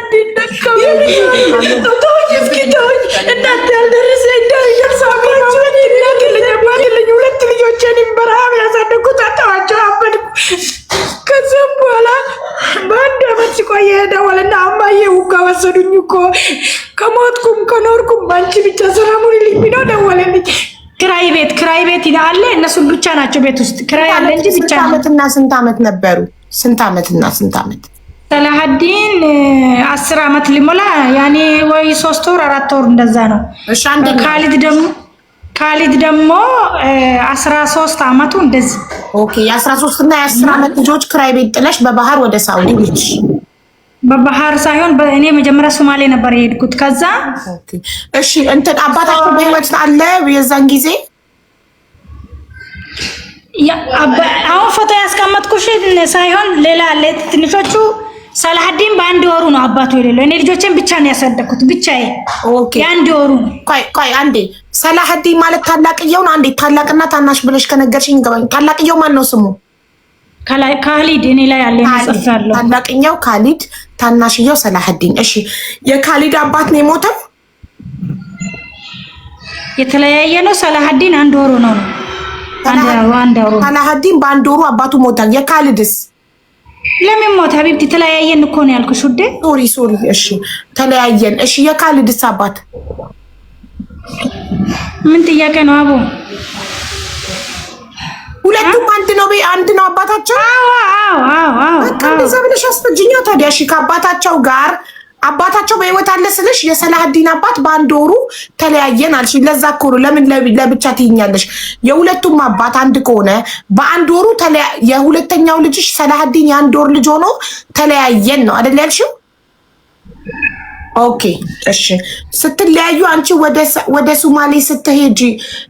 እንዲነካው ተወጅፍኪቶኝ እናት ያልደረሰ እንዳይደርሳባቸው እናትልኝ ሁለት ልጆችን በረሃብ ያሳደጉት አጣዋቸው አበድኩ። ከዛም በኋላ በአንድ አመት ሲቆየ ደወለና አማዬ ውጋ ወሰዱኝ እኮ ከሞትኩም ከኖርኩም ባንቺ ብቻ ሰላሙን ልኝ ብሎ ደወለልኝ። ክራይ ቤት አለ እነሱ ብቻ ናቸው ቤት ውስጥ ክራይ አለ እንጂ ብቻ ነው። አመትና ስንት አመት ነበሩ? ስንት አመት? ሰላሀዲን 10 አመት ሊሞላ ያኔ ወይ 3 ወር 4 ወር እንደዛ ነው። እሺ አንዴ ካሊድ ደግሞ 13 አመቱ እንደዚህ። ኦኬ የ13 እና የ10 አመት ልጆች ክራይ ቤት ጥለሽ በባህር ወደ ሳውዲ ልጅ በባህር ሳይሆን በእኔ መጀመሪያ ሶማሌ ነበር የሄድኩት። ከዛ ኦኬ እሺ እንትን አባታቸው በህይወት አለ የዛን ጊዜ? አሁን ፎቶ ያስቀመጥኩሽ ሳይሆን ሌላ አለ። ትንሾቹ ሰላሀዲን በአንድ ወሩ ነው አባቱ የሌለው። እኔ ልጆችን ብቻ ነው ያሳደኩት ብቻዬ። ኦኬ የአንድ ወሩ ነው። ቆይ አንዴ ሰላሀዲን ማለት ታላቅየው ነው? አንዴ ታላቅና ታናሽ ብለሽ ከነገርሽኝ ገባኝ። ታላቅየው ማን ነው ስሙ? ካሊድ እኔ ላይ ያለ መስፈርታለሁ። ታላቅየው ካሊድ፣ ታናሽየው ሰላሀዲን። እሺ የካሊድ አባት ነው የሞተው? የተለያየ ነው። ሰላሀዲን አንድ ወሩ ነው። አንድ ወሩ ሰላሀዲን በአንድ ወሩ አባቱ ሞታል። የካሊድስ ለምን ሞተ? ሀቢብቲ ተለያየን እኮ ነው ያልኩሽ ውዴ። ሶሪ እሺ ተለያየን። እሺ የካሊድስ አባት ምን ጥያቄ ነው አቦ? ሁለቱም አንድ ነው አባታቸው? አዎ በቃ እንደዛ ብለሽ አስፈጅኛ ታዲያ። እሺ ከአባታቸው ጋር አባታቸው በህይወት አለ ስልሽ የሰላሀዲን አባት በአንድ ወሩ ተለያየን አልሽ። ለዛ እኮ ነው ለምን ለብቻ ትይኛለሽ? የሁለቱም አባት አንድ ከሆነ በአንድ ወሩ የሁለተኛው ልጅሽ ሰላሀዲን የአንድ ወር ልጅ ሆኖ ተለያየን ነው አይደል ያልሽው? ኦኬ እሺ ስትለያዩ አንቺ ወደ ሶማሌ ስትሄጂ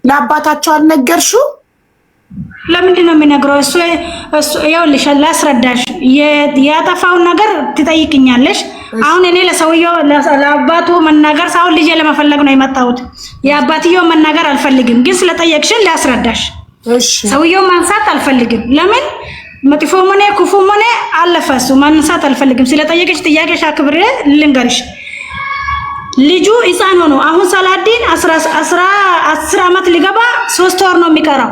ለአባታቸው አልነገርሽው? ለምንድን ነው የሚነግረው? እሱ ይኸውልሽ ላስረዳሽ። ያጠፋውን ነገር ትጠይቅኛለሽ። አሁን እኔ ለሰውየው ለአባቱ መናገር ሳይሆን ልጄ ለመፈለግ ነው የመጣሁት። የአባትየው መናገር አልፈልግም፣ ግን ስለጠየቅሽን ላስረዳሽ። ሰውየው ማንሳት አልፈልግም። ለምን መጥፎም ሆነ ክፉም ሆነ አለፈ። እሱ ማንሳት አልፈልግም። ስለጠየቅሽ ጥያቄሽ አክብሬ ልንገርሽ። ልጁ ህፃን ሆኖ አሁን ሰላሀዲን 10 አመት ሊገባ 3 ወር ነው የሚቀረው።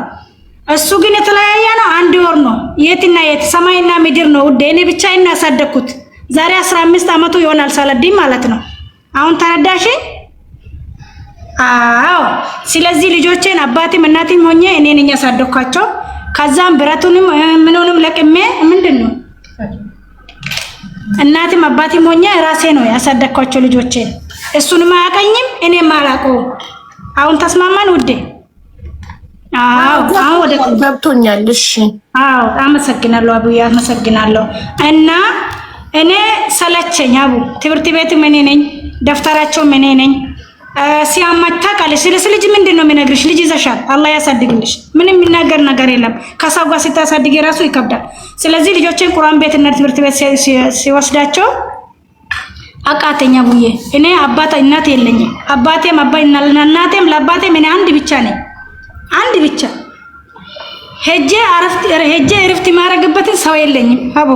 እሱ ግን የተለያየ ነው። አንድ ወር ነው። የትና የት ሰማይና ምድር ነው ውዴ። እኔ ብቻዬን ያሳደግኩት ዛሬ 15 አመቱ ይሆናል ሰላሀዲን ማለት ነው። አሁን ተረዳሽ? አዎ። ስለዚህ ልጆቼን አባቴም እናቴም ሆኜ እኔ ነኝ ያሳደግኳቸው። ከዛም ብረቱንም ምንንም ለቅሜ ምንድነው እናቴም አባቴም ሆኜ ራሴ ነው ያሳደግኳቸው ልጆቼ። እሱንም አያቀኝም እኔም አላውቀውም። አሁን ተስማማን ውዴ? አዎ ወደ ገብቶኛል። እሺ አዎ አመሰግናለሁ አቡዬ አመሰግናለሁ። እና እኔ ሰለቸኝ አቡ። ትምህርት ቤት እኔ ነኝ፣ ደፍተራቸው እኔ ነኝ። ሲያማታ ቃል ስለ ልጅ ምንድን ነው የሚነግርሽ? ልጅ ይዘሻል፣ አላህ ያሳድግልሽ። ምንም የሚናገር ነገር የለም። ከሰው ጋር ስታሳድግ ራሱ ይከብዳል። ስለዚህ ልጆችን ቁርአን ቤት እና ትምህርት ቤት ሲወስዳቸው አቃተኛ አቡዬ። እኔ አባት እናት የለኝም። አባቴም እናቴም ለአባቴም እኔ አንድ ብቻ ነኝ። አንድ ብቻ ሄጄ እረፍት ማረግበትን ሰው የለኝም አቦ።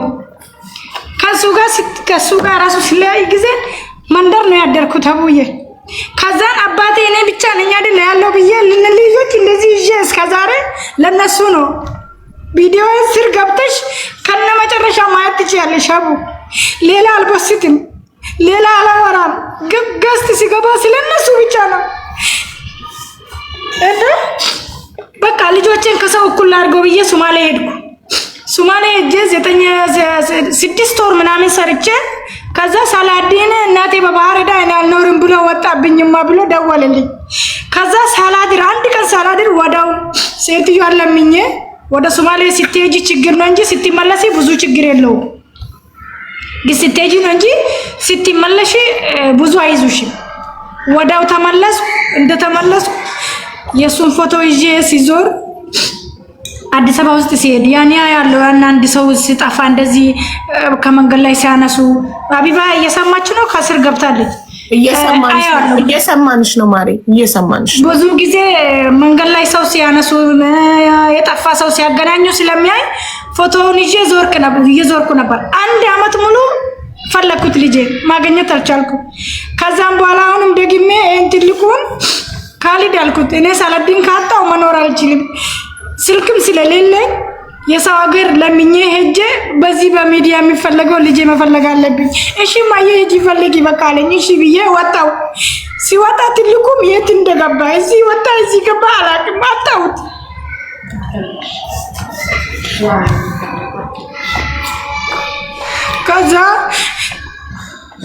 ከሱ ጋር ራሱ ስለያይ ጊዜ መንደር ነው ያደርኩት አቡዬ። ከዛን አባቴ እኔ ብቻ ነኝ አይደል ያለው ብዬ ልጆች እንደዚህ ይዤ እስከዛሬ ለነሱ ነው። ቪዲዮ ስር ገብተሽ ከነ መጨረሻ ማየት ትችያለሽ አቡ። ሌላ አልበስትም፣ ሌላ አላወራም። ገስት ሲገባ ስለነሱ ብቻ ነው። እና በቃ ልጆችን ከሰው እኩል አድርገው ብዬ ሶማሌ ሄድኩ። ሶማሌ ሄጄ 6 ወር ምናምን ሰርቼ ከዛ ሰላሀዲን እናቴ በባህር ሄዳ እኔ አልኖርም ብሎ ወጣብኝማ ብሎ ደወለልኝ። ከዛ ሳላድር አንድ ቀን ሳላድር ወዳው ሴትዮ አለምኜ ወደ ሶማሌ ስትሄጂ ችግር ነው እንጂ ስትመለሺ ብዙ ችግር የለውም። ግን ስትሄጂ ነው እንጂ ስትመለሺ ብዙ አይዙሽም። ወዳው ተመለስኩ። እንደተመለስኩ የሱን ፎቶ ይዤ ሲዞር አዲስ አበባ ውስጥ ሲሄድ ያኔ ያለው አንድ ሰው ሲጠፋ እንደዚህ ከመንገድ ላይ ሲያነሱ አቢባ እየሰማች ነው። ከስር ገብታለች። እየሰማንሽ ነው ማሪ፣ እየሰማንሽ። ብዙ ጊዜ መንገድ ላይ ሰው ሲያነሱ የጠፋ ሰው ሲያገናኙ ስለሚያይ ፎቶውን ይዤ እየዞርኩ ነበር። 1 አመት ሙሉ ፈለኩት ልጄ ማግኘት አልቻልኩም። ከዛም በኋላ አሁንም ደግሜ እንትልኩን ካሊድ አልኩት እኔ ሳላዲን ካጣው መኖር አልችልም ስልክም ስለሌለኝ የሰው ሀገር ለምኜ ሄጄ በዚህ በሚዲያ የሚፈለገው ልጄ መፈለግ አለብኝ። እሺ ማየ ሂጂ ፈልጊ በቃ አለኝ። እሺ ብዬ ወጣው። ሲወጣ ትልቁም የት እንደገባ እዚህ ወጣ እዚህ ገባ አላውቅም አጣሁት። ከዛ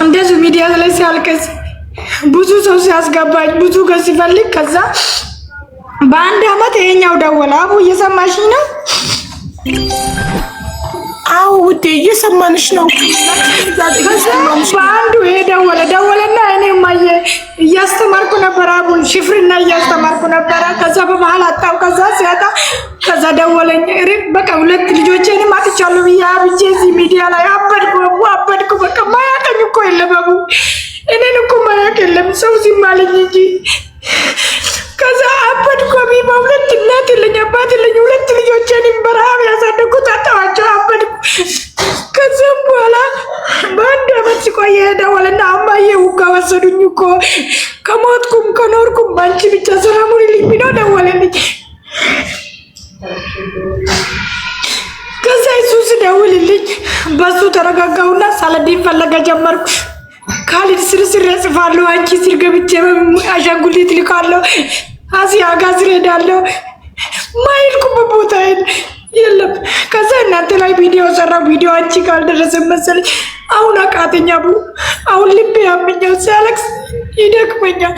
እንደዚህ ሚዲያ ላይ ሲያልቅስ ብዙ ሰው ሲያስገባኝ ብዙ ገ ሲፈልግ ከዛ በአንድ አመት ይሄኛው ደወለ። አቡ እየሰማሽኝ ነው? አዎ ውዴ እየሰማንሽ ነው። በአንዱ ይሄ ደወለና እኔ ማየ እያስተማርኩ ነበር አቡን ሽፍርና እያስተማርኩ ነበር። ከዛ በመሀል አጣው። ከዛ ሲያጣ ከዛ ደወለኝ። በቃ ሁለት ልጆቼንም አጥቻለሁ ብዬ አብቼ እዚህ ሚዲያ ላይ አበድኩ። በቃ ማያቀኝ እኮ የለም አቡ እኔን እኮ ማያቅ የለም ሰው ሲማለኝ እንጂ ከዛ አበድኩ። በሁለት እናት የለኝ አባት የለኝ ሁለት ልጆቼንም በረሃብ ያሳደጉት አጣኋቸው። አበድኩ። ከዛም በኋላ በአንድ አመት ሲቆየ ደወለና አማዬ ውጋ ወሰዱኝ እኮ ከሞትኩም ከኖርኩም ባንቺ ብቻ ሰላሙን ልኝ ብሎ ደወለልኝ። ከዛ እሱ ሲደውልልኝ በሱ ተረጋጋውና ሳላዲን ፈለጋ ጀመርኩ። ካሊድ ስር ጽፋለሁ አንቺ ስር ገብቼ አሻንጉሊት ልካለሁ አሲያ ጋር ስር ሄዳለሁ ማይልኩበት ቦታ የለም። ከዛ እናንተ ላይ ቪዲዮ ሰራው። ቪዲዮ አንቺ ካልደረሰ መሰለኝ አሁን አቃተኛ አሁን ልቤ ያመኛል ሲያለቅስ ይደክመኛል።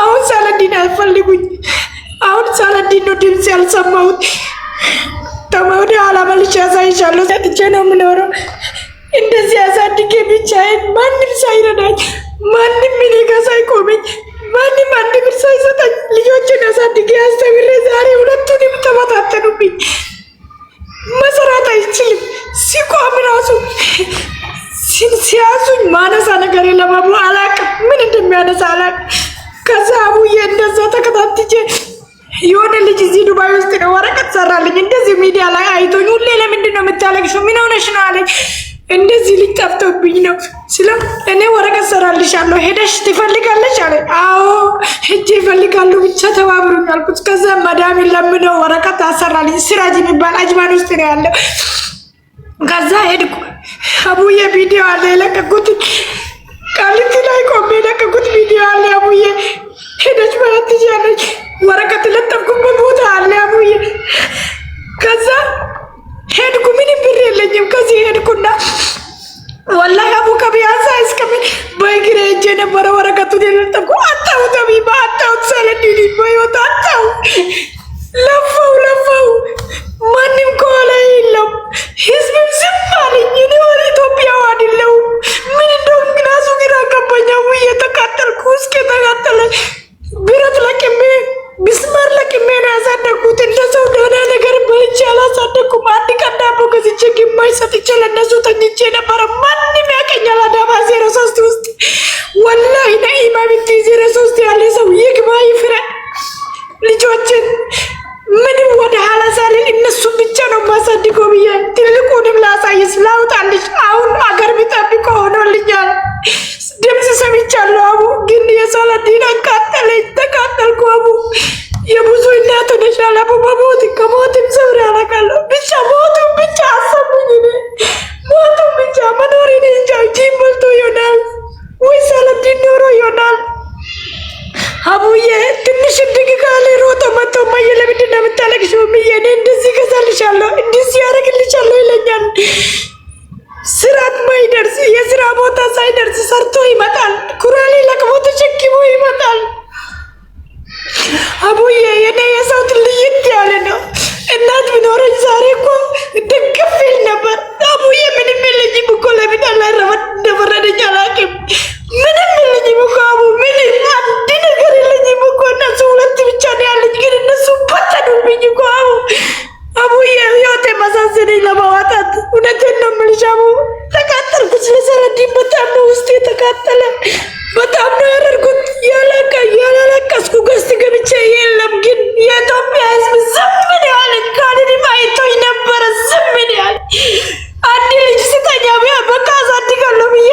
አሁን ሳላዲን አልፈልጉኝ። አሁን ሳላዲን ነው ድምፅ ያልሰማሁት። ተማውዲ አላመልሽ ያሳይሻለሁ ሰጥቼ ነው የምኖረው። እንደዚህ አሳድጌ ብቻዬን ማንም ሳይረዳኝ ማንም እኔ ጋር ሳይቆመኝ ማንም አንድ ብር ሳይሰጠኝ ልጆችን አሳድጌ አስተምሬ ዛሬ ሁለቱንም ተበታተኑብኝ። መስራት አይችልም። ሲቆም ራሱ ሲያዙኝ ማነሳ ነገር የለም። አቡ አላቅም ምን እንደሚያነሳ አላቅም። ከዛ አቡዬ እንደዛ ተከታትቼ የሆነ ልጅ እዚህ ዱባይ ውስጥ ነው ወረቀት ሰራልኝ። እንደዚህ ሚዲያ ላይ አይቶኝ ሁሌ ለምንድን ነው የምታለቅሽው? ምን ሆነሽ ነው አለኝ። እንደዚህ ልጅ ጠፍቶብኝ ነው ስለው እኔ ወረቀት ሰራልሻለሁ ሄደሽ ትፈልጋለሽ አለ። አዎ ሄጄ እፈልጋለሁ ብቻ ተባብሩኝ አልኩት። ከዛ ማዳም ለምነው ወረቀት አሰራልኝ። ሲራጅ የሚባል አጅማን ውስጥ ነው ያለው። ከዛ ሄድኩ። አቡዬ ቪዲዮ አለ የለቀቁት ቃሊቲ ላይ ቆሜ የለቀቁት ቪዲዮ አለ። አቡዬ ሄደች ማለት ትችላለች። ወረቀት ለጠፍኩበት ቦታ አለ አቡዬ። ከዛ ሄድኩ። ምንም ብር የለኝም። ከዚህ ሄድኩና ወላሂ አቡ ከቢያሳ እስከምን በእግሬ ሄጄ ነበረ ወረቀቱን የለጠፍኩ አጣሁት። አቢባ አጣሁት። ሳላዲን በሕይወት አጣሁ። ለፋው ማንም ከኋላ የለም። ህዝብም ዝም አለኝ። እኔ ወደ ኢትዮጵያው አይደለሁም። ምን እንደሆነ ራሱ ግራ ገባኝ። አቡዬ ተቃጠልኩ። ውስጥ የተቃጠለ ብረት ለቅሜ ቢስማር ለቅሜ ነው ያሳደግኩት። እንደ ሰው ደህና ነገር በልቼ አላሳደግኩም። አንድ ቀን ዳቦ ገዝቼ ግማሽ ሰጥቼ ለእነሱ ተኝቼ ነበረ። ማንም ያቀኛል። አዳማ 03 ውስጥ ወላሂ ነኢማ ብቲ 03 ያለ ሰው ይግባ ይፍረድ። ልጆችን ምንም ወደ ኋላ ሳልል እነሱን ብቻ ነው ማሳድገው ብዬ ትልቁንም ላሳይስ ላውጣልሽ። አሁን አገር ቢጠብቆ ሆኖልኛል። ድምፅ ሰምቻለሁ አቡ ግን የሳላዲን አቃጠለኝ። ተቃጠልኩ አቡ። የብዙ እናት ሆነሻል አቡ። በሞት ከሞትም ሰብር ያረቃለሁ። ብቻ ሞቱም ብቻ አሰቡኝ። ሞቱም ብቻ መኖሬን እንጃ። ጂም በልቶ ይሆናል ወይ ሳላዲን ኖሮ ይሆናል። አቡዬ ትንሽ ድግ ካለ ሮጦ መጥቶ ማየ ለምንድን ነው የምታለቅሽው? ምዬ እኔ እንደዚህ ገዛልሻለሁ እንደዚህ ያደርግልሻለሁ ይለኛል። ስራት ማይደርስ የስራ ቦታ ሳይደርስ ሰርቶ ይመጣል። ኩራሌ ለቅሞ ተሸክሞ ይመጣል። አቡዬ የኔ የሰው ትልይት ያለ ነው። እናት ቢኖረኝ ዛሬ እኮ ድግፍ ይል ነበር። አቡዬ ምንም የለኝም እኮ ለምን አላረፈት እንደፈረደኝ አላውቅም። ምንም የለኝም እኮ አቡ ምንም አንድ ነገር የለኝም እኮ። እነሱ ሁለት ብቻ ነው ያለኝ ግን እነሱ በተኑብኝ እኮ አቡ። አቡዬ ህይወቴ መሳሰለኝ ለማዋጣት። እውነቴን ነው የምልሽ አቡ። ተቃጠልኩ። ስለሳላዲን በጣም ነው ውስጤ የተቃጠለ። በጣም ነው ያደርጉት። ያላለቀስኩ ገስት ገብቼ የለም ግን የኢትዮጵያ ህዝብ ዝም ምን ያለኝ ካሊድም አይቶኝ ነበረ። ዝም ምን ያለ አንድ ልጅ ስተኛ በቃ አሳድጋለሁ ብዬ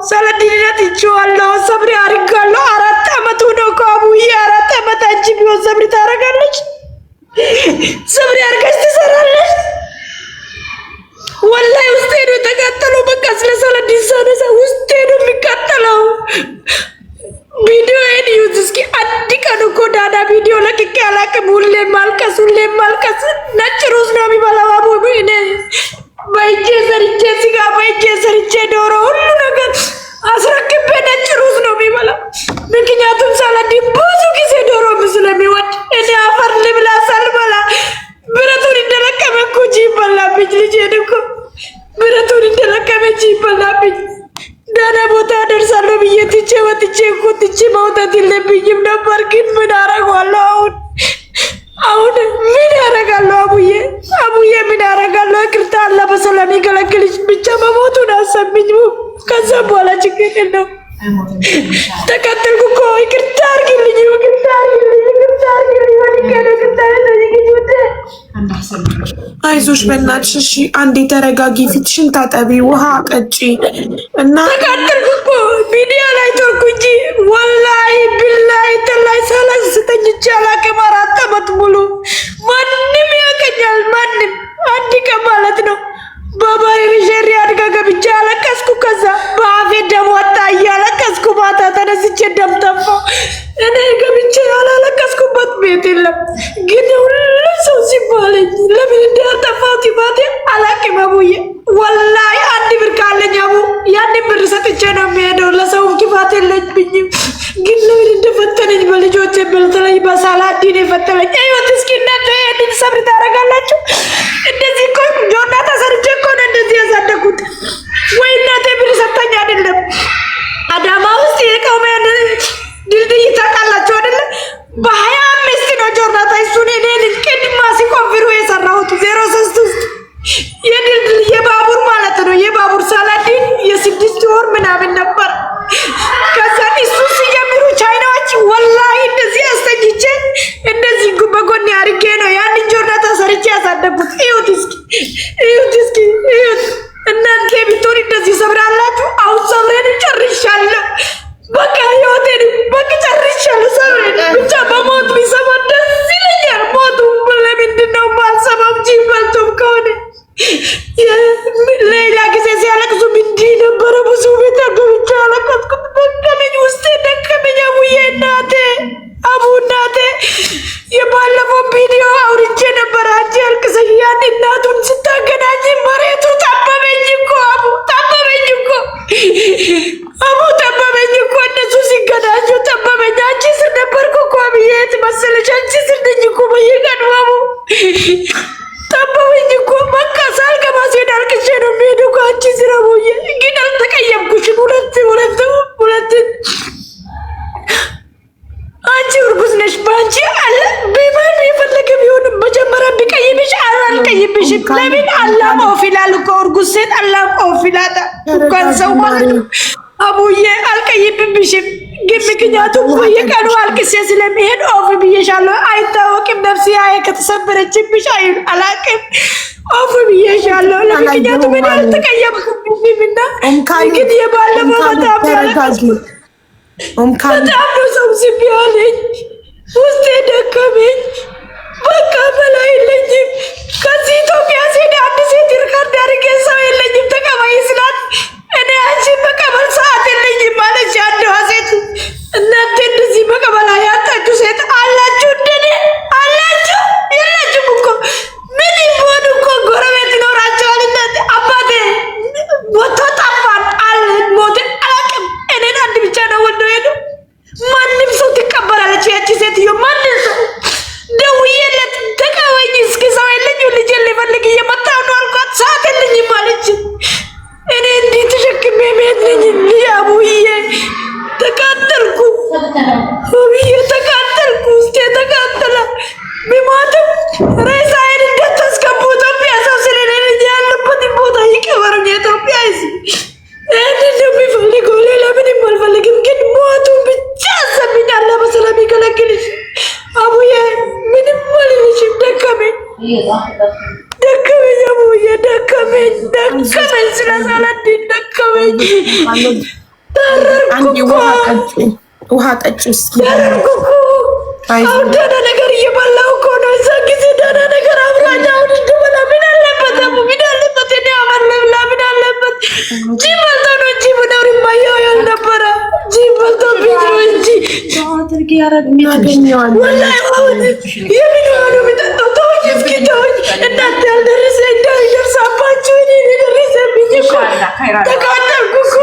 ሰለዲነት ይችዋለሁ ሰብሪ አርጋለሁ 4 አመት ነው አቡዬ 4 አመት አንቺ ቢሆን ሰብሪ ታረጋለች ሰብሪ አርጋሽ ትሰራለች ወላሂ ውስጤ ነው የተቃጠለው በቃ ስለ ሰለዲን ሳነሳ ውስጤ ነው የሚቃጠለው ቪዲዮ ኤዲዩት እስኪ አንድ ቀን እኮ ዳዳ ቪዲዮ ለቅቄ አላቅም ሁሌ ማልቀስ ነጭ ሩዝ ነው የሚበላው አቡ እኔ በእጄ ሰርቼ ስጋ በእጄ ሰርቼ ዶሮ ሁሉ ነገር አስረክቤ ነጭ ሩዝ ነው የሚበላው ምክንያቱም ሰለዲን ብዙ ጊዜ ዶሮ ስለሚወድ እኔ አፈር ልብላ ሳልበላ ብረቱን እንደለቀመ እኮ ይበላብኝ ልጄን እኮ ብረቱን እንደለቀመ ይበላብኝ ደህና ቦታ ደርሳለሁ ብዬ ትቼ ወጥቼ እኮ ትቼ መውጣት የለብኝም ነበር ግን ምን አደርጋለሁ አሁን ምን ያደርጋለሁ አቡዬ ምን ያደርጋለሁ ይቅርታ አላህ በሰላም ይገላግልሽ ብቻ መሞቱን አሰብኝ ከዛ በኋላ ችግር የለውም ተቀጥልኩ እኮ ይቅርታ አድርጊልኝ አይዞሽ በእናትሽ እሺ አንዴ ተረጋጊ ፊትሽን ታጠቢ ውሃ ቀጪ እና ተቀጥልኩ እኮ ቪዲዮ ላይ ተውኩ እንጂ ወላሂ ቢላሂ ተላይ ሰለስተኝ አላውቅም 4 አመት ሙሉ ማንም ያቀኛል ማንም አንድ ቀን ማለት ነው ባባይ ሪጀሪ አድጋ ገብቼ አለቀስኩ ከዛ በአፌ ደም ወጣ እያለቀስኩ ማታ ተነስቼ ደም ተፋ እኔ ገብቼ ያላለቀስኩበት ቤት የለም ግን ሁሉ ሰው ሲባለኝ ለምን እንዳጠፋሁት ይባቴ አላውቅም አቡዬ ወላሂ አንድ ብር ካለኝ አቡ ያን ብር ሰጥቼ ነው የሚሄደው ለሰው ክፋት የለብኝም ግን ለምን እንደፈተነኝ በልጆቼ በልተለኝ በሳላዲን የፈተነኝ አይወት እስኪ እናንተ ይሄንን ሰብር ታደርጋላችሁ እንደዚህ እኮ ጆና ተሰርቼ እኮ ነው እንደዚህ ያሳደጉት ወይ እናቴ ብር ሰጥታኝ አይደለም አዳማ ውስጥ የቀውመን ድልድይ ታውቃላችሁ አይደለ በ25 ነው ጆና ታይሱን እኔን ቅድማ ሲቆፍሩ የሰራሁት 03 ውስጥ የድልድይ የባቡር ማለት ነው የባቡር ሳላዲን የ6 ወር ምናምን ነበር ከዛ እሱ ሲጀምሩ ቻይናዎች ወላሂ እንደዚህ አስተኝቼ እንደዚህ በጎን አድርጌ ነው ያን ጆና ተሰርቼ ያሳደጉት እዩት እስኪ እናንተ ብትሆን እንደዚህ ሰብራላችሁ አሁን ሰብሬን ጨርሻለሁ በቃ ህይወቴን በቃ ጨርሻለሁ ሰብሬን ብቻ በሞት ቢሰማ ደስ ይለኛል ሞቱ ለምንድን ነው ማልሰማው ጂበልቶም ከሆነ ሌላ ጊዜ ሲያለቅሱ እንዲህ ነበረ ብዙ ቤት ገብቼ አለቀስኩት ደከመኝ ውስጤ ደከመኝ አቡዬ እናቴ የባለፈው ቪዲዮ አውርቼ ነበር አንቺ አልቅሰሽ ያን እናቱን ስታገናኝ መሬቱ ጠበበኝ እኮ አቡ ጠበበኝ እኮ እነሱ ሲገናኙ ጠበበኝ አንቺ ስር ነበርኩ እኮ አብዬ የት መሰለሽ አንቺ ስር ነኝ እኮ በየቀኑ አቡ ጠበበኝ እኮ በቃ ሳልገባ ሲሄድ አልቅሼ ነው የሚሄደው ከአንቺ ስር አቡዬ ግን አልተቀየምኩሽም ሁለት አንቺ እርጉዝ ነሽ በአንቺ አለ በማን የፈለገ ቢሆንም መጀመሪያ ቢቀይምሽ አልቀይምሽም ለምን አላህ ኦፊላል እኮ እርጉዝ ሴት አላህ ኦፊላታ እንኳን ሰው ማለት አቡዬ አልቀይምብሽም ግን ምክንያቱም በየቀኑ አልቅሴ ስለሚሄድ ኦፍ ብዬሻለሁ አይታወቅም ነፍሴ ከተሰበረችብሽ አላቅም ኦፍ ብዬሻለሁ ለምክንያቱም እኔ አልተቀየምኩብሽምና ግን የባለፈው በጣም በጣም ሰው ሲቢያለኝ ውስጤ ደከመኝ በቃ በላ የለኝም ከዚህ ኢትዮጵያ ሲሄድ አንድ ሴት ሪካርድ አድርጌ ሰው የለኝም ተቀባይ ስላት እኔ አንቺን መቀበል ሰዓት የለኝም ማለች አንዷ ሴት እናንተ እንደዚህ መቀበል ያጣችሁ ሴት አላችሁ እንደኔ አላችሁ የላችሁም እኮ ምን ይሆን እኮ ጎረቤት ይኖራቸዋል እናንተ አባቴ ሞቶ ጠፋን ሞት አላውቅም እኔን አንድ ብቻ ነው ወልዶ ሄዱ ማንም ሰው ትቀበላለች ያቺ ሴትዮ ማንም ሰው ደውዬለት ተቀበኝ እስኪ ሰው የለኝ ልጄን ሊፈልግ እየመጣሁ ነው አልኳት ሰዓት የለኝም አለች እኔ እንዲህ ተሸክሜ መሄድ ነኝ አቡዬ ተቃጠልኩ ውስጤ ተቃጠለ ቢሞትም ሬሳዬን እንደታስገቡ ኢትዮጵያ ሰው ስለሌለኝ ያለበትን ቦታ ይቀበሩኝ የኢትዮጵያ ህዝብ ይህንን ነው የሚፈልገው ሌላ ምንም አልፈልግም ግን ሞቱን ብቻ አሰብኛለ በሰላም ይገለግልሽ አቡዬ ምንም አልልሽም ደከመኝ አቡዬ ደከመኝ ስለሰለድኝ ደከመኝ አንዴ ውሃ ጠጪ እስኪ። አሁን ደህና ነገር እየበላሁ እኮ ነው። እዛ ጊዜ ደህና ነገር አብራኝ አሁን እንድበላ ምን አለበት? ምን አለበት? እኔ አማን መብላ ምን አለበት? ጂም በልቶ ነው እንጂ ብኖር የማየው ያልነበረ ጂም በልቶ ቢት ነው እንጂ ወላሂ አሁን የምን ሆኖ የሚጠጣው ተውኝ፣ እስኪ ተውኝ። እናንተ ያልደረሰ እንዳይደርሳባችሁ እኔ የደረሰብኝ እኮ ተቃጠልኩ እኮ።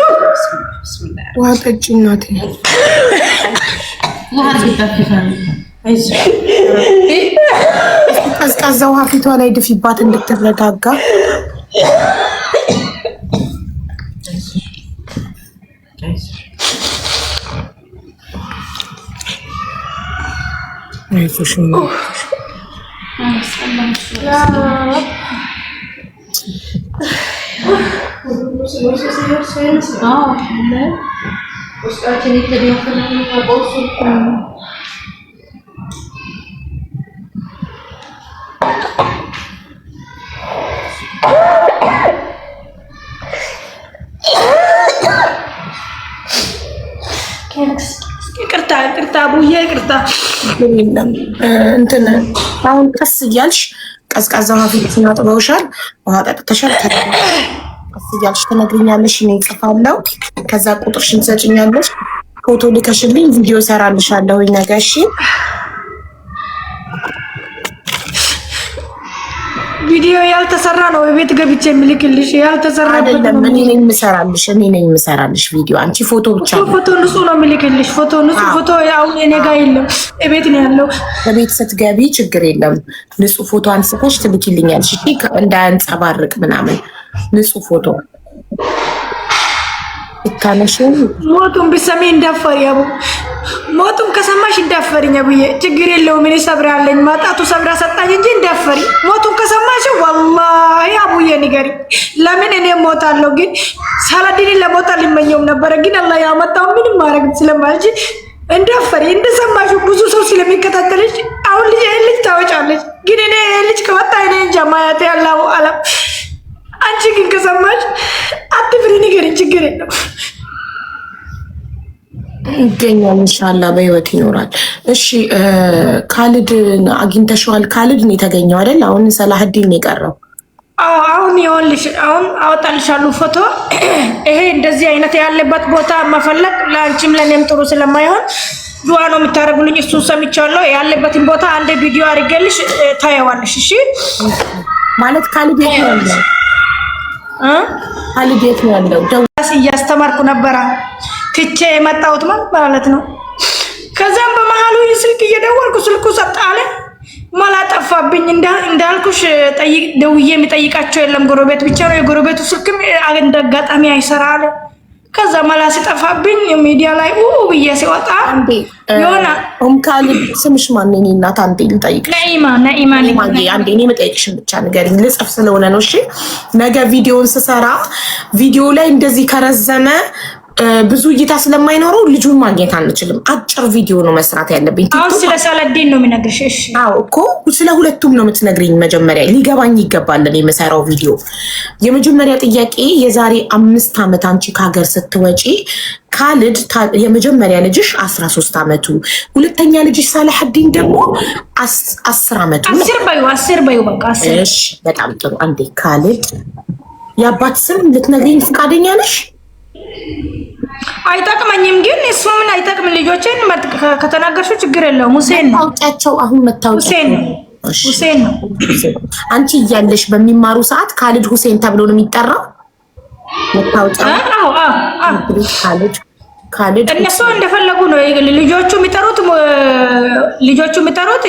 ውሃ ጠጪ እናቴ። ቀዝቃዛ ውሃ ፊቷ ላይ ድፊባት እንድትረጋጋ። ይቅርታ ቡዬ ይቅርታ። እንትን አሁን ቀስ እያልሽ ቀዝቃዛ ውሃ ፊትሽን አጥበውሻል፣ ውሃ ጠጥተሻል። ቀስ እያልሽ ትነግሪኛለሽ፣ እኔ እጽፋለሁ። ከዛ ቁጥርሽን ትሰጭኛለሽ፣ ፎቶ ልከሽልኝ ቪዲዮ እሰራልሻለሁ ነገ። እሺ ቪዲዮ ያልተሰራ ነው ቤት ገብቼ የምልክልሽ። ያልተሰራ አይደለም፣ እኔ ነኝ የምሰራልሽ ቪዲዮ። አንቺ ፎቶ ብቻ ነው። ፎቶ ንጹህ ነው የምልክልሽ። ፎቶ ንጹህ ፎቶ ያው እኔ ጋር የለም፣ ቤት ነው ያለው። በቤት ስትገቢ ችግር የለም፣ ንጹህ ፎቶ አንስተሽ ትልኪልኛለሽ። እሺ እንዳያንጸባርቅ ምናምን ንጹህ ፎቶ ይታነሽ። ሞቱን ቢሰሚ እንዳፈሪ አቡ ሞቱን ከሰማሽ እንዳፈሪኝ አቡዬ። ችግር የለውም እኔ ሰብር አለኝ። ማጣቱ ሰብራ ሰጣኝ እንጂ እንዳፈሪ። ሞቱን ከሰማሽ ወላሂ አቡዬ ንገሪ። ለምን እኔ ሞታለሁ፣ ግን ሳላዲን ለሞታ ሊመኘውም ነበረ፣ ግን አላህ ያመጣው ምንም ማድረግ ስለማልችል እንዳፈሪ። እንደሰማሽው ብዙ ሰው ስለሚከታተልሽ አሁን ልጅ ታወጫለች፣ ግን እኔ ልጅ ከወጣ እኔ እንጃ ማያቴ ያለው አለም። አንቺ ግን ከሰማሽ አትፍሪ፣ ንገሪኝ። ችግር የለው ይገኛል፣ ኢንሻአላህ በህይወት ይኖራል። እሺ ካሊድ አግኝተሽዋል? ካሊድ ነው የተገኘው አይደል? አሁን ሰላህዲን ነው የቀረው። አሁን ይኸውልሽ፣ አሁን አወጣልሻለሁ ፎቶ። ይሄ እንደዚህ አይነት ያለበት ቦታ መፈለግ ለአንቺም ለኔም ጥሩ ስለማይሆን ዱዓ ነው የምታደርጉልኝ። እሱን ሰምቻለሁ። ያለበትን ቦታ አንድ ቪዲዮ አድርገልሽ ታየዋለሽ። እሺ ማለት ካሊድ የት ነው ያለው? ካሊድ የት ነው ያለው? ደውላስ እያስተማርኩ ነበረ ትቼ የመጣሁት ማለት ነው። ከዛም በመሃሉ ስልክ እየደወልኩ ስልኩ ሰጥ አለ። ማላ ጠፋብኝ። እንዳልኩሽ ደውዬ የሚጠይቃቸው የለም፣ ጎረቤት ብቻ ነው። የጎረቤቱ ስልክም እንደ አጋጣሚ አይሰራ አለ። ከዛ ማላ ሲጠፋብኝ ሚዲያ ላይ ብዬ ሲወጣ የሆነ ካሊድ ስምሽ ማን ነው? እናት አንዴ ልጠይቅ። ነኢማ አንዴ እኔ መጠየቅሽን ብቻ ንገሪኝ። ልጽፍ ስለሆነ ነው። እሺ ነገ ቪዲዮን ስሰራ ቪዲዮ ላይ እንደዚህ ከረዘመ ብዙ እይታ ስለማይኖረው ልጁን ማግኘት አንችልም። አጭር ቪዲዮ ነው መስራት ያለብኝ። አሁን ስለ ሳላዲን ነው የሚነግርሽ። እሺ አዎ እኮ ስለ ሁለቱም ነው የምትነግሪኝ። መጀመሪያ ሊገባኝ ይገባል የምሰራው ቪዲዮ። የመጀመሪያ ጥያቄ የዛሬ 5 ዓመት አንቺ ከሀገር ስትወጪ ካሊድ የመጀመሪያ ልጅሽ 13 ዓመቱ፣ ሁለተኛ ልጅሽ ሳላህዲን ደግሞ 10 ዓመቱ። 10 በዩ በቃ 10። እሺ በጣም ጥሩ። አንዴ ካሊድ የአባት ስም ልትነግሪኝ ፈቃደኛ ነሽ? አይጠቅመኝም፣ ግን እሱ ምን አይጠቅም። ልጆችን ከተናገርሽው ችግር የለውም። ሁሴን ነው መታወቂያቸው። አሁን መታወቂያቸው ሁሴን ነው። አንቺ እያለሽ በሚማሩ ሰዓት ካሊድ ሁሴን ተብሎ ነው የሚጠራው መታወቂያው። ካሊድ እነሱ እንደፈለጉ ነው ልጆቹ የሚጠሩት።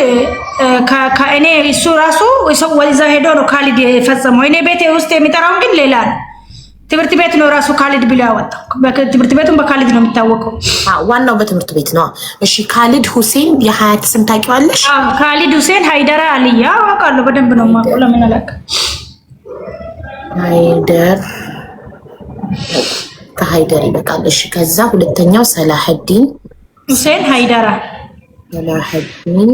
ከእኔ እሱ ራሱ ወይዛ ሄዶ ነው ካሊድ የፈጸመው። እኔ ቤቴ ውስጥ የሚጠራው ግን ሌላ ነው። ትምህርት ቤት ነው ራሱ ካሊድ ብሎ ያወጣው። ትምህርት ቤቱን በካሊድ ነው የሚታወቀው። ዋናው በትምህርት ቤት ነው። እሺ ካሊድ ሁሴን የሀያት ስም ታውቂዋለሽ? ካሊድ ሁሴን ሃይደራ አልያ አውቃለሁ። በደንብ ነው የማውቀው። ለምን አላውቅም? ሃይደር ከሃይደር ይበቃል። እሺ ከዛ ሁለተኛው ሰላህዲን ሁሴን ሃይደራ። ሰላህዲን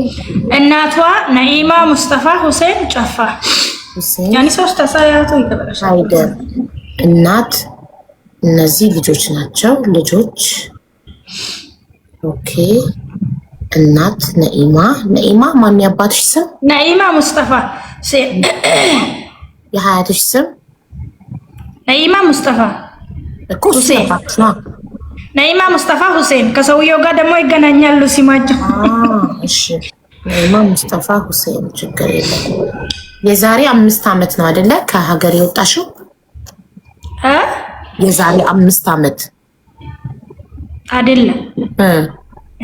እናቷ ነኢማ ሙስጠፋ ሁሴን ጨፋ። ሁሴን ያኒ ሶስት አሳያቱ ይቀበላል። ሃይደር እናት እነዚህ ልጆች ናቸው። ልጆች ኦኬ። እናት ነኢማ ማን ያባትሽ ስም? ነኢማ ሙስጠፋ። የሀያትሽ ስም? ነኢማ ሙስጠፋ ሁሴን። ነኢማ ሙስጠፋ ሁሴን። ከሰውየው ጋር ደግሞ ይገናኛሉ ሲማቸው። እሺ ነኢማ ሙስጠፋ ሁሴን። ችግር የለም። የዛሬ 5 ዓመት ነው አይደለ ከሀገር የወጣሽው? የዛሬ 5 ዓመት አይደለም።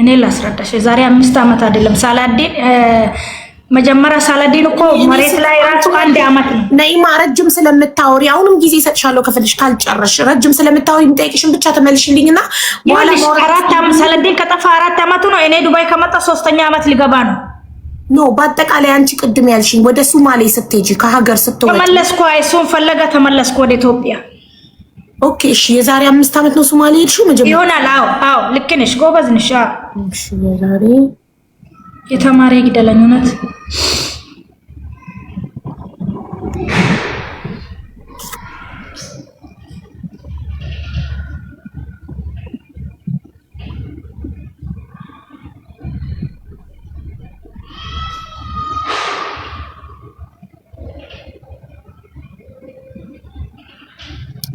እኔ ላስረዳሽ። የዛሬ 5 ዓመት አይደለም። ሳላዲን መጀመሪያ ሳላዲን እኮ መሬት ላይ ራሱ 1 ዓመት ነው። ነኢማ ረጅም ስለምታወሪ አሁንም ጊዜ እሰጥሻለሁ ከፈልሽ ካልጨረሽ ረጅም ስለምታወሪ የምጠይቅሽን ብቻ ተመልሽልኝና በኋላ 4 ዓመት ሳላዲን ከጠፋ 4 ዓመቱ ነው። እኔ ዱባይ ከመጣ 3ኛ ዓመት ሊገባ ነው። ኖ በአጠቃላይ አንቺ ቅድም ያልሽኝ ወደ ሶማሌ ስትሄጂ ከሀገር ስትወጪ ተመለስኩ። እሱን ፈለገ ተመለስኩ ወደ ኢትዮጵያ። ኦኬ እሺ። የዛሬ 5 ዓመት ነው ሶማሌ ሄድሽው መጀመሪያ? ይሆናል። አዎ ልክ ነሽ፣ ጎበዝ ነሽ። እሺ የዛሬ የተማሪ ግደለኝ እውነት።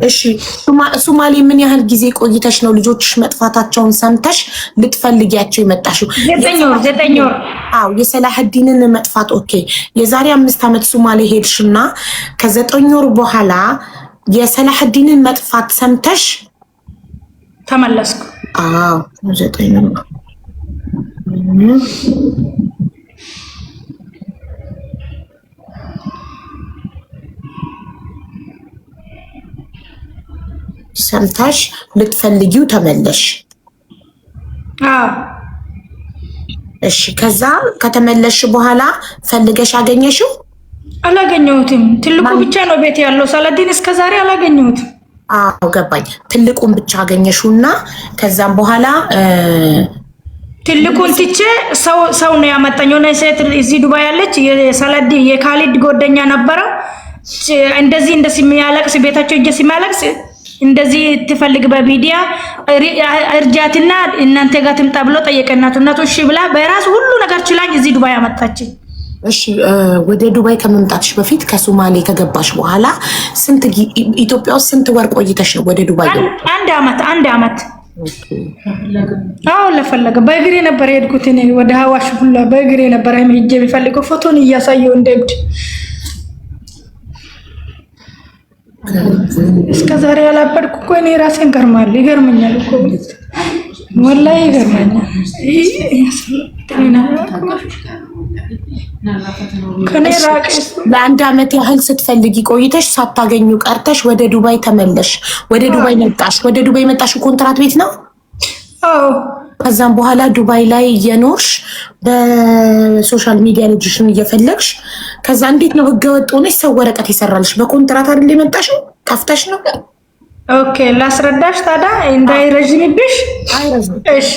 እሺ ሶማሌ ምን ያህል ጊዜ ቆይተሽ ነው ልጆችሽ መጥፋታቸውን ሰምተሽ ልትፈልጊያቸው የመጣሽው? 9 ወር። አዎ የሰላህዲንን መጥፋት ኦኬ። የዛሬ 5 ዓመት ሶማሌ ሄድሽና ከ9 ወር በኋላ የሰላህዲንን መጥፋት ሰምተሽ ተመለስኩ። አዎ 9 ወር ሰምታሽ ልትፈልጊው ተመለሽ? እሺ ከዛ ከተመለሽ በኋላ ፈልገሽ አገኘሽው? አላገኘሁትም። ትልቁ ብቻ ነው ቤት ያለው። ሳላዲን እስከዛሬ አላገኘሁትም። አዎ ገባኝ። ትልቁን ብቻ አገኘሽውና ከዛም በኋላ ትልቁን ትቼ ሰው ነው ያመጣኝ። የሆነ ሴት እዚህ ዱባይ ያለች የሳላዲን የካሊድ ጎደኛ ነበረ። እንደዚህ የሚያለቅስ ቤታቸው እጄ ሲያለቅስ እንደዚህ ትፈልግ በሚዲያ እርጃትና እናንተ ጋር ትምጣ ብሎ ጠየቀናቱ። እናቱ እሺ ብላ በራሱ ሁሉ ነገር ችላኝ እዚህ ዱባይ አመጣችኝ። እሺ ወደ ዱባይ ከመምጣትሽ በፊት ከሶማሌ ከገባሽ በኋላ ኢትዮጵያ ውስጥ ስንት ወር ቆይተሽ ነው ወደ ዱባይ? 1 ዓመት። አዎ ለፈለገ በእግሬ ነበር የሄድኩት እኔ ወደ ሀዋሽ ሁላ በእግሬ ነበር ሄጄ የሚፈልገው ፎቶን እያሳየው እንደብድ እስከዛሬ ያላበድኩ እኮ እኔ ራሴን ይገርመኛል እኮ ወላሂ ይገርመኛል። ከኔ ራቅሽ ለ1 ዓመት ያህል ስትፈልጊ ቆይተሽ ሳታገኙ ቀርተሽ ወደ ዱባይ ተመለሽ። ወደ ዱባይ መጣሽ። ወደ ዱባይ መጣሽ ኮንትራት ቤት ነው? አዎ። ከዛም በኋላ ዱባይ ላይ እየኖርሽ በሶሻል ሚዲያ ልጅሽን እየፈለግሽ ከዛ እንዴት ነው ህገወጥ ሆነሽ ሰው ወረቀት ይሰራልሽ? በኮንትራት አይደል የመጣሽው? ከፍተሽ ነው? ኦኬ ላስረዳሽ ታዲያ እንዳይረጅምብሽ። እሺ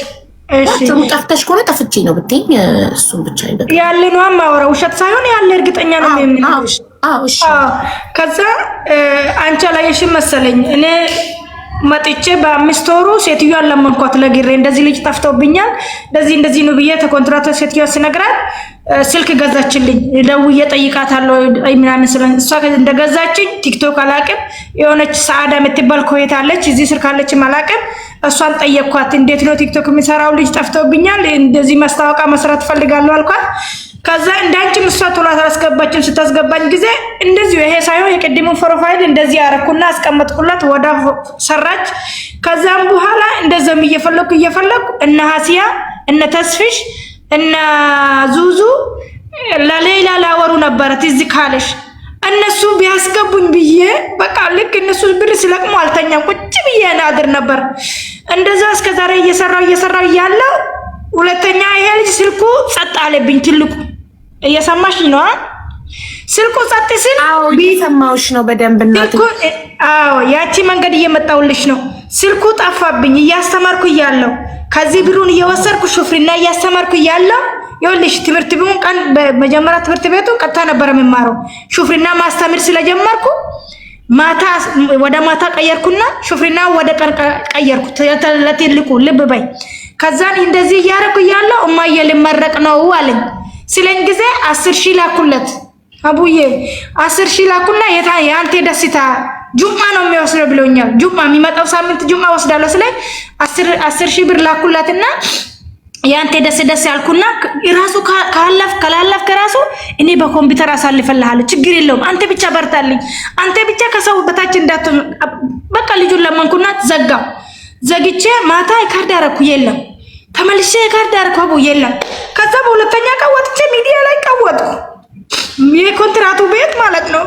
ጠፍተሽ ከሆነ ጠፍቼ ነው ብትይኝ እሱን ብቻ ይበቃ። ያለ ነው ማወራው ውሸት ሳይሆን ያለ እርግጠኛ ነው የምንልሽ። እሺ ከዛ አንቺ አላየሽም መሰለኝ እኔ መጥቼ በ5 ወሩ ሴትዮዋን ለመንኳት ለግሬ እንደዚህ ልጅ ጠፍቶብኛል እንደዚህ ነው ብዬ ተኮንትራት ሴትዮዋ ሲነግራት ስልክ ገዛችልኝ። ደውዬ ጠይቃታለሁ ምናምን እሷ እንደገዛችኝ ቲክቶክ አላቅም የሆነች ሰዓዳ የምትባል ኮይት አለች እዚህ ስር ካለች አላቅም እሷን ጠየቅኳት። እንዴት ነው ቲክቶክ የሚሰራው ልጅ ጠፍቶብኛል እንደዚህ ማስታወቂያ መስራት ፈልጋለሁ አልኳት። ከዛ እንዳንቺ እሷ ቶሎ አላስገባችም። ስታስገባኝ ጊዜ እንደዚህ ይሄ ሳይሆን የቅድሙን ፕሮፋይል እንደዚህ ያረኩና አስቀመጥኩላት ወዳ ሰራች። ከዛም በኋላ እንደዛም እየፈለኩ እነ ሀሲያ እነ ተስፍሽ እነ ዙዙ ለሌላ ላወሩ ነበረ ትዝ ካለሽ እነሱ ቢያስገቡኝ ብዬ በቃ ልክ እነሱ ብር ሲለቅሙ አልተኛም ቁጭ ብዬ ናድር ነበር። እንደዛ እስከዛሬ እየሰራው ያለው ሁለተኛ ይሄ ልጅ ስልኩ ጸጥ አለብኝ። ትልቁ እየሰማሽ ነው? ስልኩ ጸጥ ሲል እየሰማሁሽ ነው በደንብ እናቴ። ያቺ መንገድ እየመጣሁልሽ ነው። ስልኩ ጠፋብኝ እያስተማርኩ እያለሁ ከዚህ ብሩን እየወሰድኩ ሹፍርና እያስተማርኩ እያለሁ ይኸውልሽ ትምህርት ቢሆን ቀን በመጀመሪያ ትምህርት ቤቱ ቀጥታ ነበር የምማረው ሹፍርና ማስተምር ስለጀመርኩ ማታ ወደ ማታ ቀየርኩና ሹፍርና ወደ ቀን ቀየርኩት ለትልቁ ልብ በይ። ከዛን እንደዚህ እያረኩ ያለው እማዬ ልመረቅ ነው አለኝ። ስለኝ ጊዜ 10,000 ላኩለት። አቡዬ 10,000 ላኩና ያንተ ደስታ ጁማ ነው የሚወስደው ብሎኛል። ጁማ የሚመጣው ሳምንት ጁማ ወስዳለሁ ስለኝ 10,000 ብር ላኩላትና ያንተ ደስ ያልኩና ራሱ ካላለፍ ከራሱ እኔ በኮምፒውተር አሳልፈልሃለሁ ችግር የለውም አንተ ብቻ በርታልኝ አንተ ብቻ ከሰው በታች እንዳትሆን በቃ ልጁን ለመንኩና ዘግቼ ማታ ካርድ አደረኩ የለም ተመልሼ ካርድ አደረኩ አቡ የለም። ከዛ በሁለተኛ ቀን ወጥቼ ሚዲያ ላይ ቀወጥኩ የኮንትራቱ ቤት ማለት ነው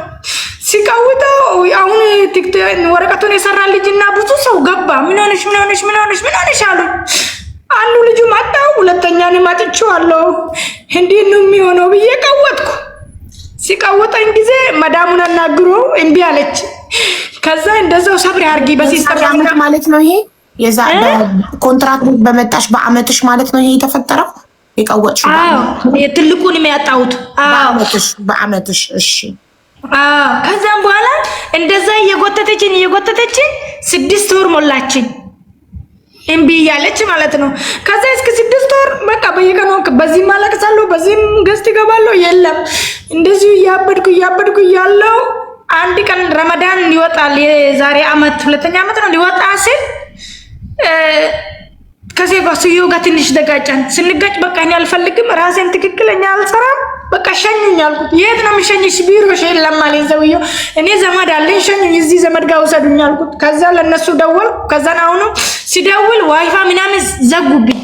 ሲቀውጠው አሁን ቲክቶክ ወረቀቱን የሰራ ልጅና ብዙ ሰው ገባ። ምን ሆነሽ አሉኝ። አንዱ ልጁ ማጣው ሁለተኛ ነው ማጥቼዋለሁ እንዴት ነው የሚሆነው ብዬ ቀወጥኩ። ሲቀወጠኝ ጊዜ መዳሙን አናግሮ እምቢ አለች። ከዛ እንደዛው ሰብሪ አርጊ በሲስተም ማለት ነው ይሄ የዛ ኮንትራክት በመጣሽ በአመትሽ ማለት ነው ይሄ የተፈጠረው የቀወጥሽ? አዎ የትልቁን የሚያጣውት በአመትሽ እሺ። ከዛም በኋላ እንደዛ እየጎተተችኝ 6 ወር ሞላችኝ እምቢ ያለች ማለት ነው። ከዛ እስከ 6 ወር በቃ በየቀኑ በዚህ ማለቅሳለሁ በዚህም ገስት ይገባለሁ የለም እንደዚህ እያበድኩ ያለው አንድ ቀን ረመዳን ይወጣል የዛሬ አመት 2ኛ አመት ነው ሊወጣ ሲል ከሴፋስዮ ጋር ትንሽ ደጋጫን ስንጋጭ በቃ እኔ አልፈልግም ራሴን ትክክለኛ አልሰራም በቃ ሸኙኝ አልኩት። የት ነው የምሸኝሽ? ቢሮሽ የለም አለኝ ሰውዬው። እኔ ዘመድ አለኝ ሸኙኝ እዚህ ዘመድ ጋር ውሰዱኝ አልኩት። ከዛ ለነሱ ደወል ከዛ አሁን ሲደውል ዋይፋ ምናምን ዘጉብኝ።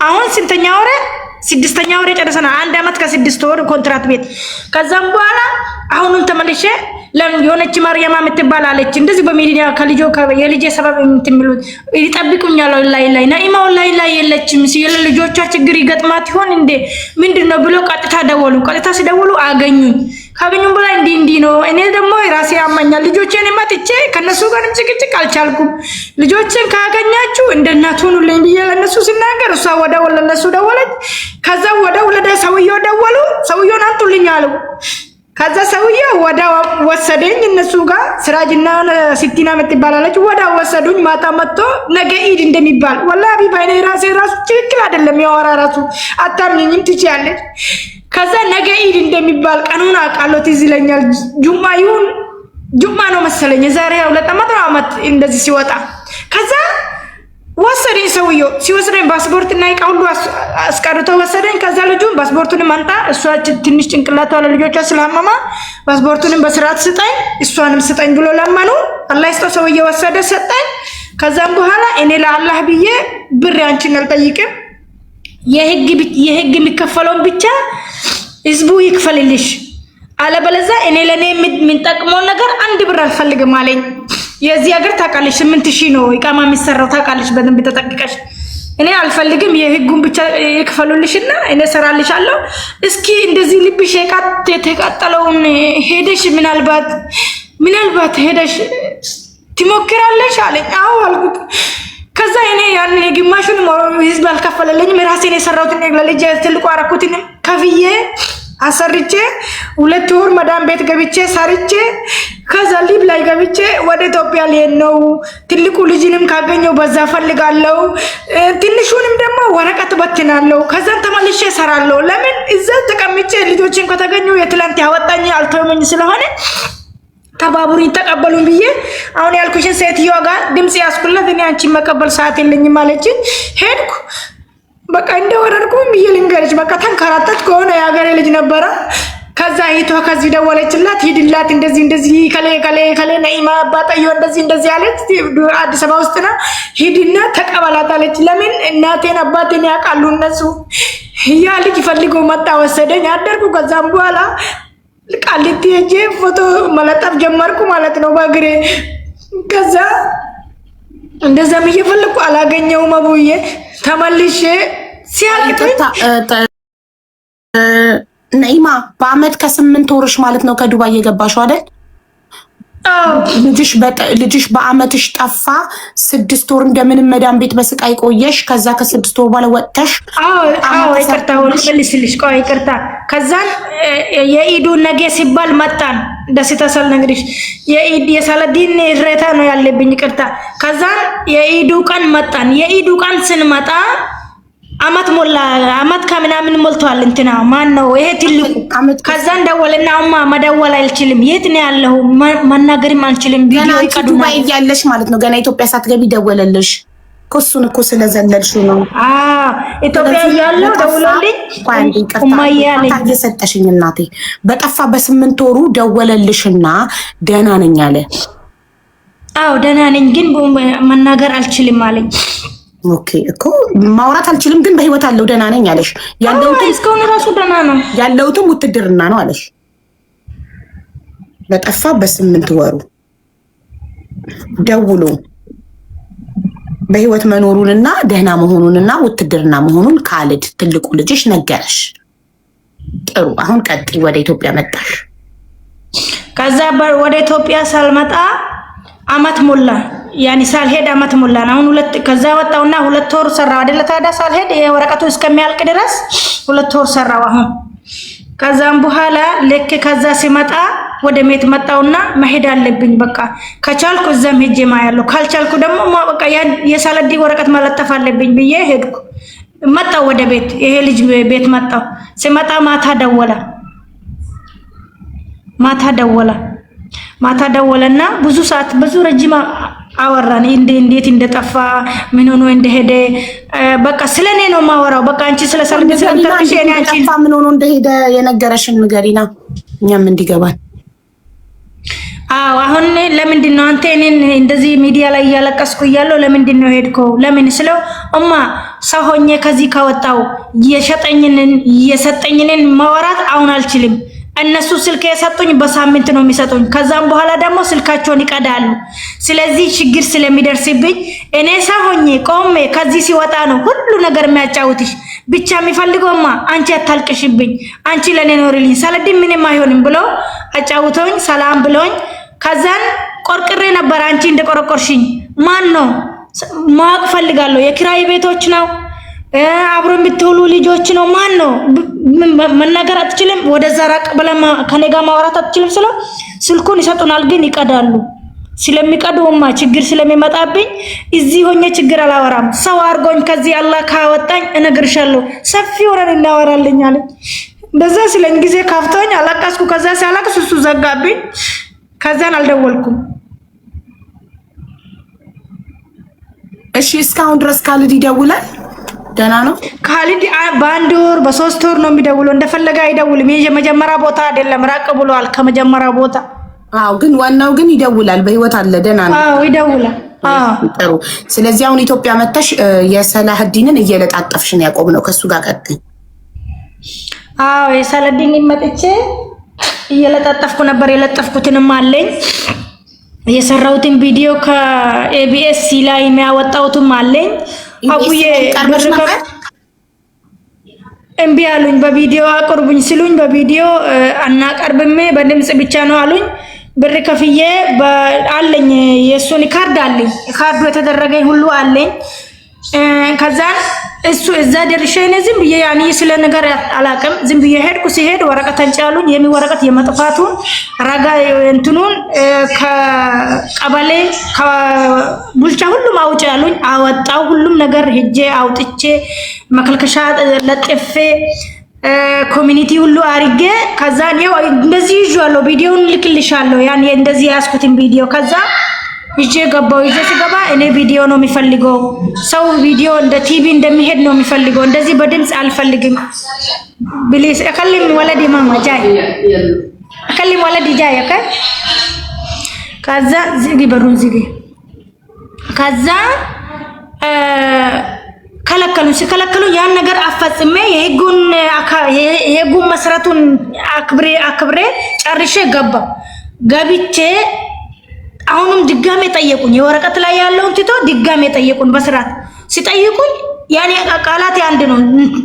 አሁን ስንተኛ ወሬ 6ኛ ወሬ ጨርሰናል። 1 አመት ከ6 ወር ኮንትራት ቤት። ከዛም በኋላ አሁንም ተመልሼ የሆነች ማርያም የምትባል አለች እንደዚህ በሚዲያ ከልጆ የልጄ ሰበብ የምትምሉት ይጠብቁኛል ላይ ናኢማ ላይ የለችም ሲል ልጆቿ ችግር ይገጥማት ይሆን እንዴ ምንድነው ብሎ ቀጥታ ደወሉ። ቀጥታ ሲደውሉ አገኙኝ። ካገኙኝ በኋላ እንዲህ ነው እኔ ደግሞ ራሴ ያማኛል ልጆቼን ማጥቼ ከነሱ ጋር ጭቅጭቅ አልቻልኩም። ልጆቼን ካገኛችሁ እንደናት ሆኑልኝ ብዬ ለነሱ ሲናገር እሷ ወዳው ለነሱ ደወለች። ከዛ ወዳው ሰውየው ደወሉ። ሰውየውን አንጡልኝ አሉ። ከዛ ሰውየው ወዳው ወሰደኝ እነሱ ጋር ስራጅና ሲቲና የምትባላለች ወዳው ወሰዱኝ። ማታ መጥቶ ነገ ኢድ እንደሚባል ወላሂ ባይኔ ራሱ ትክክል አይደለም ያወራ ራሱ አታምኝም ትችያለሽ። ከዛ ነገ ኢድ እንደሚባል ቀኑን አውቃለሁ ትዝ ይለኛል። ጁማ ነው መሰለኝ የዛሬ 2 ዓመት እንደዚህ ሲወጣ ከዛ ወሰደኝ ሰውየው። ሲወስደኝ ፓስፖርት እና ዕቃ ሁሉ አስቀርቶ ወሰደኝ። ከዛ ልጁን ፓስፖርቱን ማንጣ እሷ ትንሽ ጭንቅላቷ ለልጆቿ ስለማማ ፓስፖርቱን በስርዓት ስጠኝ እሷንም ስጠኝ ብሎ ለመኑ። አላህ ይስጠው ሰውየው ወሰደ ሰጠኝ። ከዛም በኋላ እኔ ለአላህ ብዬ ብር አንቺን አልጠይቅም የህግ የሚከፈለውን ብቻ ህዝቡ ይክፈልልሽ አለበለዚያ እኔ ለኔ የምንጠቅመውን ነገር 1 ብር አልፈልግም አለኝ። የዚህ ሀገር ታውቃለሽ 8,000 ነው ኢቃማ የሚሰራው ታውቃለሽ በደንብ ተጠቅቀሽ። እኔ አልፈልግም የህጉን ብቻ ይክፈሉልሽና እኔ ሰራልሻለሁ። እስኪ እንደዚህ ልብሽ የተቃጠለውን ሄደሽ ምናልባት ሄደሽ ትሞክራለሽ አለኝ። አዎ አልኩት። ከዛ እኔ ያን የግማሹን ህዝብ አልከፈለልኝም ራሴን የሰራሁትን ለልጄ ትልቁ አረኩትን ከፍዬ አሰርቼ 2 ወር መዳም ቤት ገብቼ ሰርቼ ከዛ ሊብ ላይ ገብቼ ወደ ኢትዮጵያ ልሄድ ነው። ትልቁ ልጅንም ካገኘው በዛ ፈልጋለሁ ትንሹንም ደግሞ ወረቀት በትናለሁ። ከዛ ተመልሼ እሰራለሁ። ለምን እዛ ተቀምጬ ልጆችን ከተገኙ የትላንት ያወጣኝ አልተወመኝ ስለሆነ ተባቡሪ ተቀበሉኝ ብዬ አሁን ያልኩሽን ሴትዮዋ ጋር ድምጽ ያስኩላት እኔ አንቺ መቀበል ሰዓት የለኝም አለችኝ። ሄድኩ በቃ እንደወረድኩኝ ብዬ ልንገርሽ በቃ ተንከራተት ከሆነ የሀገሬ ልጅ ነበረ። ከዛ አይቷ ከዚህ ደወለችላት ሂድላት እንደዚህ ከሌ ነኢማ አባጣዮ እንደዚህ አለች። አዲስ አበባ ውስጥ ነው ሂድና ተቀበላት አለች። ለምን እናቴን አባቴን ያውቃሉ እነሱ። ያ ልጅ ፈልጎ መጣ ወሰደኝ አደርኩ። ከዛም በኋላ ቃሊቲ ሄጄ ፎቶ መለጠፍ ጀመርኩ ማለት ነው በእግሬ። ከዛ እንደዛም እየፈለኩ አላገኘውም አቡዬ ተመልሼ ሲያልቅ ነኢማ በአመት ከ8 ወርሽ ማለት ነው ከዱባይ የገባሽው አይደል? ልጅሽ በአመትሽ ጠፋ። 6 ወር እንደምንም መዳም ቤት በስቃይ ቆየሽ። ከዛ ከ6 ወር በኋላ ወጥተሽ ይቅርታ መልስልሽ ቆይ ይቅርታ። ከዛን የኢዱ ነገ ሲባል መጣን ደስታ ሳልነግርሽ የኢድ የሳላዲን እሬታ ነው ያለብኝ ቅርታ። ከዛ የኢዱ ቀን መጣን። የኢዱ ቀን ስንመጣ አመት ሞላ አመት ከምናምን ሞልቷል። እንትና ማን ነው ይሄ ትልቁ? ከዛ ደወልና እማ መደወል አልችልም፣ የት ነው ያለው መናገርም አልችልም። ቪዲዮ ይቀዱና ዱባይ ያለሽ ማለት ነው። ገና ኢትዮጵያ ሳትገቢ ደወለልሽ። ኮሱን እኮ ስለዘለልሽ ነው። ኢትዮጵያ ያለው ደውሎልኝ እማዬ አለኝ እየሰጠሽኝ እናቴ በጠፋ በ8 ወሩ ደወለልሽና ደህና ነኝ አለ። አዎ ደህና ነኝ ግን መናገር አልችልም አለኝ። ኦኬ እኮ ማውራት አልችልም ግን በህይወት አለው ደህና ነኝ አለሽ። ያለውት እስካሁን ራሱ ደህና ነው። ያለውትም ውትድርና ነው አለሽ። በጠፋ በ8 ወሩ ደውሎ በህይወት መኖሩንና ደህና መሆኑንና ውትድርና መሆኑን ካልድ ትልቁ ልጅሽ ነገረሽ። ጥሩ አሁን ቀጥይ። ወደ ኢትዮጵያ መጣሽ። ከዛ ወደ ኢትዮጵያ ሳልመጣ አመት ሞላ። ያኒ ሳልሄድ አመት ሞላ። አሁን ከዛ ወጣውና 2 ወር ሰራው አይደለ? ታዲያ ሳልሄድ የወረቀቱ እስከሚያልቅ ድረስ 2 ወር ሰራው። አሁን ከዛም በኋላ ልክ ከዛ ሲመጣ ወደ ሜት መጣውና መሄድ አለብኝ በቃ ከቻልኩ እዛም ሄጄ ማያለሁ ካልቻልኩ ደግሞ በቃ የሳላዲ ወረቀት መለጠፍ አለብኝ ብዬ ሄድኩ። መጣው ወደ ቤት ይሄ ልጅ ቤት መጣው። ሲመጣ ማታ ደወለና ብዙ ሰዓት ብዙ ረጅም አወራን። እንዴት እንደጠፋ ምን ሆኖ እንደሄደ በቃ ስለኔ ነው ማወራው። በቃ አንቺ ስለሰልግ ስለምትርሽ እኔ አንቺ ምን ሆኖ እንደሄደ የነገረሽን ንገሪና እኛም እንዲገባል። አሁን ለምንድን ነው አንተ እኔን እንደዚህ ሚዲያ ላይ እያለቀስኩ እያለሁ ለምንድን ነው ሄድከው? ለምን ስለው እማ ሰው ሆኜ ከዚህ ካወጣው የሰጠኝንን ማወራት አሁን አልችልም። እነሱ ስልክ የሰጡኝ በሳምንት ነው የሚሰጡኝ። ከዛም በኋላ ደግሞ ስልካቸውን ይቀዳሉ። ስለዚህ ችግር ስለሚደርስብኝ እኔ ሰው ሆኜ ቆሜ ከዚህ ሲወጣ ነው ሁሉ ነገር የሚያጫውትሽ። ብቻ የሚፈልገውማ አንቺ አታልቅሽብኝ፣ አንቺ ለኔ ኖርልኝ፣ ሳላዲ ምንም አይሆንም ብሎ አጫውተውኝ ሰላም ብሎኝ ከዛን ቆርቅሬ ነበር። አንቺ እንደቆረቆርሽኝ ማን ነው ማወቅ ፈልጋለሁ። የኪራይ ቤቶች ነው አብሮ የምትውሉ ልጆች ነው ማን ነው? መናገር አትችልም? ወደዛ ራቅ ብለህ ከኔ ጋር ማውራት አትችልም? ስልኩን ይሰጡናል ግን ይቀዳሉ። ስለሚቀዱማ ችግር ስለሚመጣብኝ እዚህ ሆኜ ችግር አላወራም። ሰው አርጎኝ ከዚህ አላህ ካወጣኝ እነግርሻለሁ፣ ሰፊ ሆነን እናወራለኝ አለኝ። በዛ ስለኝ ጊዜ ካፍቶኝ አለቀስኩ። ከዛ ሲያለቅስ እሱ ዘጋብኝ። ከዛን አልደወልኩም። እሺ እስካሁን ድረስ ካልድ ይደውላል? ደህና ነው ካልድ? በአንድ ወር በ3 ወር ነው የሚደውለው። እንደፈለገ አይደውልም። የመጀመሪያ ቦታ አይደለም፣ ራቅ ብሏል ከመጀመሪያ ቦታ። አዎ ግን ዋናው ግን ይደውላል። በህይወት አለ፣ ደህና ነው። አዎ ይደውላል። ጥሩ። ስለዚህ አሁን ኢትዮጵያ መተሽ የሰላህዲንን እየለጣጠፍሽ ነው ያቆምነው። ከሱ ጋር ቀጥይ። አዎ የሰላህዲንን መጥቼ እየለጣጠፍኩ ነበር። የለጠፍኩትንም አለኝ። የሰራሁትን ቪዲዮ ከኤቢኤስ ላይ የሚያወጣውትም አለኝ። አቡዬ እምቢ አሉኝ። በቪዲዮ አቅርቡኝ ሲሉኝ በቪዲዮ አናቀርብም በድምጽ ብቻ ነው አሉኝ። ብር ከፍዬ አለኝ። የሱን ካርድ አለኝ። ካርዱ የተደረገኝ ሁሉ አለኝ። ከዛን እሱ እዛ ደርሼ እኔ ዝም ብዬ ያኔ ስለ ነገር አላቅም። ዝም ብዬ ሄድኩ። ሲሄድ ወረቀት አንጫሉኝ። ወረቀት የመጥፋቱን ረጋ እንትኑን ከቀበሌ ከቡልቻ ሁሉም አውጪ ያሉኝ። አወጣው። ሁሉም ነገር ሄጄ አውጥቼ መከልከሻ ለጥፌ ኮሚኒቲ ሁሉ አርጌ ከዛን ይኸው እንደዚህ ይዤዋለሁ። ቪዲዮውን ልክልሻለሁ። ያን እንደዚህ ያስኩትን ቪዲዮ ከዛ ይዤ ገባው። ይዤ ሲገባ እኔ ቪዲዮ ነው የሚፈልገው ሰው ቪዲዮ እንደ ቲቪ እንደሚሄድ ነው የሚፈልገው። እንደዚህ በድምጽ አልፈልግም። ፕሊዝ እከልም ወለዲ ማማ ጃይ እከልም ወለዲ ጃይ እከ ከዛ ዝጊ በሩን ዝጊ። ከዛ ከለከሉ ያን ነገር አፈጽሜ የህጉን መስረቱን አክብሬ ጨርሼ ገብቼ አሁንም ድጋሜ ጠየቁኝ። የወረቀት ላይ ያለውን ትቶ ድጋሜ ጠየቁን በስርዓት ሲጠይቁኝ ያኔ ቃላት አንድ ነው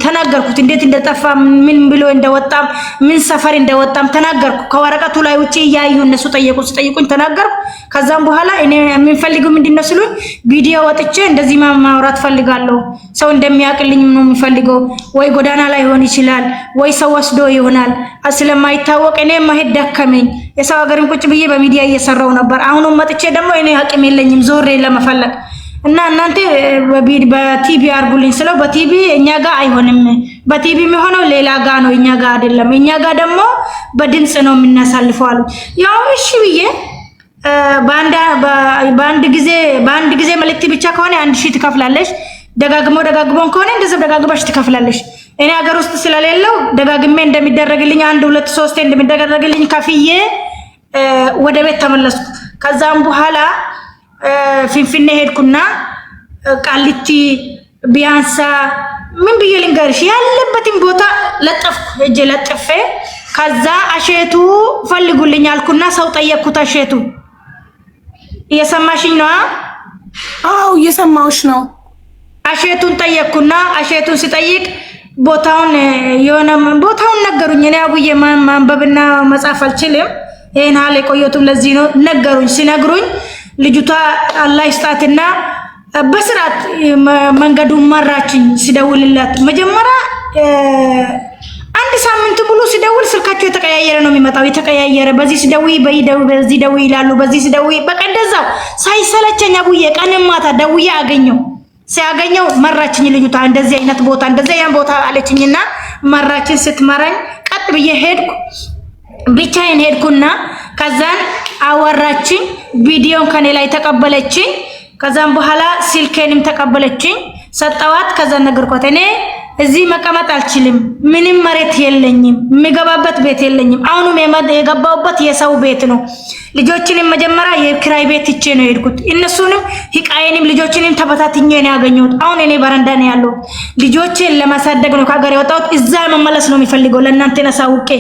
ተናገርኩት። እንዴት እንደጠፋ ምን ብሎ እንደወጣም ምን ሰፈር እንደወጣም ተናገርኩ። ከወረቀቱ ላይ ውጪ ያዩ እነሱ ሲጠይቁኝ ተናገርኩ። ከዛም በኋላ እኔ የምፈልገው ምንድነው ሲሉኝ ቪዲዮ ወጥቼ እንደዚህ ማውራት ፈልጋለሁ። ሰው እንደሚያቅልኝ ነው የምፈልገው። ወይ ጎዳና ላይ ሆን ይችላል ወይ ሰው ወስዶ ይሆናል ስለማይታወቅ እኔ ማሄድ ደከመኝ። የሰው ሀገርን ቁጭ ብዬ በሚዲያ እየሰራው ነበር። አሁንም መጥቼ ደግሞ እኔ አቅም የለኝም ዞሬ ለመፈለግ እና እናንተ በቲቪ አርጉልኝ ስለው በቲቪ እኛ ጋር አይሆንም። በቲቪ የሚሆነው ሌላ ጋር ነው፣ እኛ ጋር አይደለም። እኛ ጋር ደግሞ በድምጽ ነው የምናሳልፈው አሉ። ያው እሺ ብዬ በአንድ ጊዜ መልእክት ብቻ ከሆነ 1000 ትከፍላለሽ፣ ደጋግሞ ከሆነ እንደዚህ ደጋግመሽ ትከፍላለሽ። እኔ ሀገር ውስጥ ስለሌለው ደጋግሜ እንደሚደረግልኝ 1 2 3 እንደሚደረግልኝ ከፍዬ ወደ ቤት ተመለስኩ። ከዛም በኋላ ፊንፊኔ ሄድኩና ቃሊቲ ቢያንሳ ምን ብዬ ልንገርሽ ያለበትን ቦታ ለጥፌ ከዛ አሸቱ ፈልጉልኝ አልኩና ሰው ጠየቅኩት። አሸቱ እየሰማሽኝ ነው? አው እየሰማሁሽ ነው። አሸቱን ጠየቅኩና አሸቱን ሲጠይቅ ቦታውን ነገሩኝ። እኔ አቡዬ ማንበብና መጻፍ አልችልም፣ ይሄን ሀለ ቆየቱም ለዚህ ነው ነገሩኝ። ሲነግሩኝ ልጅቷ አላህ ይስጣትና በስራት መንገዱን መራችኝ። ሲደውልላት መጀመሪያ 1 ሳምንት ሙሉ ሲደውል ስልካቸው የተቀያየረ ነው የሚመጣው፣ የተቀያየረ በዚህ ሲደውይ በዚህ ደውይ ይላሉ፣ በዚህ ሲደውይ በቃ እንደዛው ሳይሰለቸኝ አቡዬ ቀንም ማታ ደውዬ ሲያገኘው መራችኝ። ልጅቷ እንደዚህ አይነት ቦታ እንደዚህ ያን ቦታ አለችኝና መራችኝ። ስትመራኝ ቀጥ ብዬ ሄድኩ፣ ብቻዬን ሄድኩና ከዛን አወራችኝ። ቪዲዮን ከኔ ላይ ተቀበለችኝ። ከዛም በኋላ ስልኬንም ተቀበለችኝ፣ ሰጣዋት። ከዛ ነገርኳት እኔ እዚህ መቀመጥ አልችልም፣ ምንም መሬት የለኝም፣ የሚገባበት ቤት የለኝም። አሁንም የገባውበት የሰው ቤት ነው። ልጆችንም መጀመሪያ የክራይ ቤት ትቼ ነው የሄድኩት። እነሱንም ህቃዬንም ልጆችንም ተበታትኜ ነው ያገኘሁት። አሁን እኔ በረንዳ ነው ያለው። ልጆችን ለማሳደግ ነው ከሀገር የወጣሁት። እዛ መመለስ ነው የሚፈልገው። ለእናንተ ነሳውቄ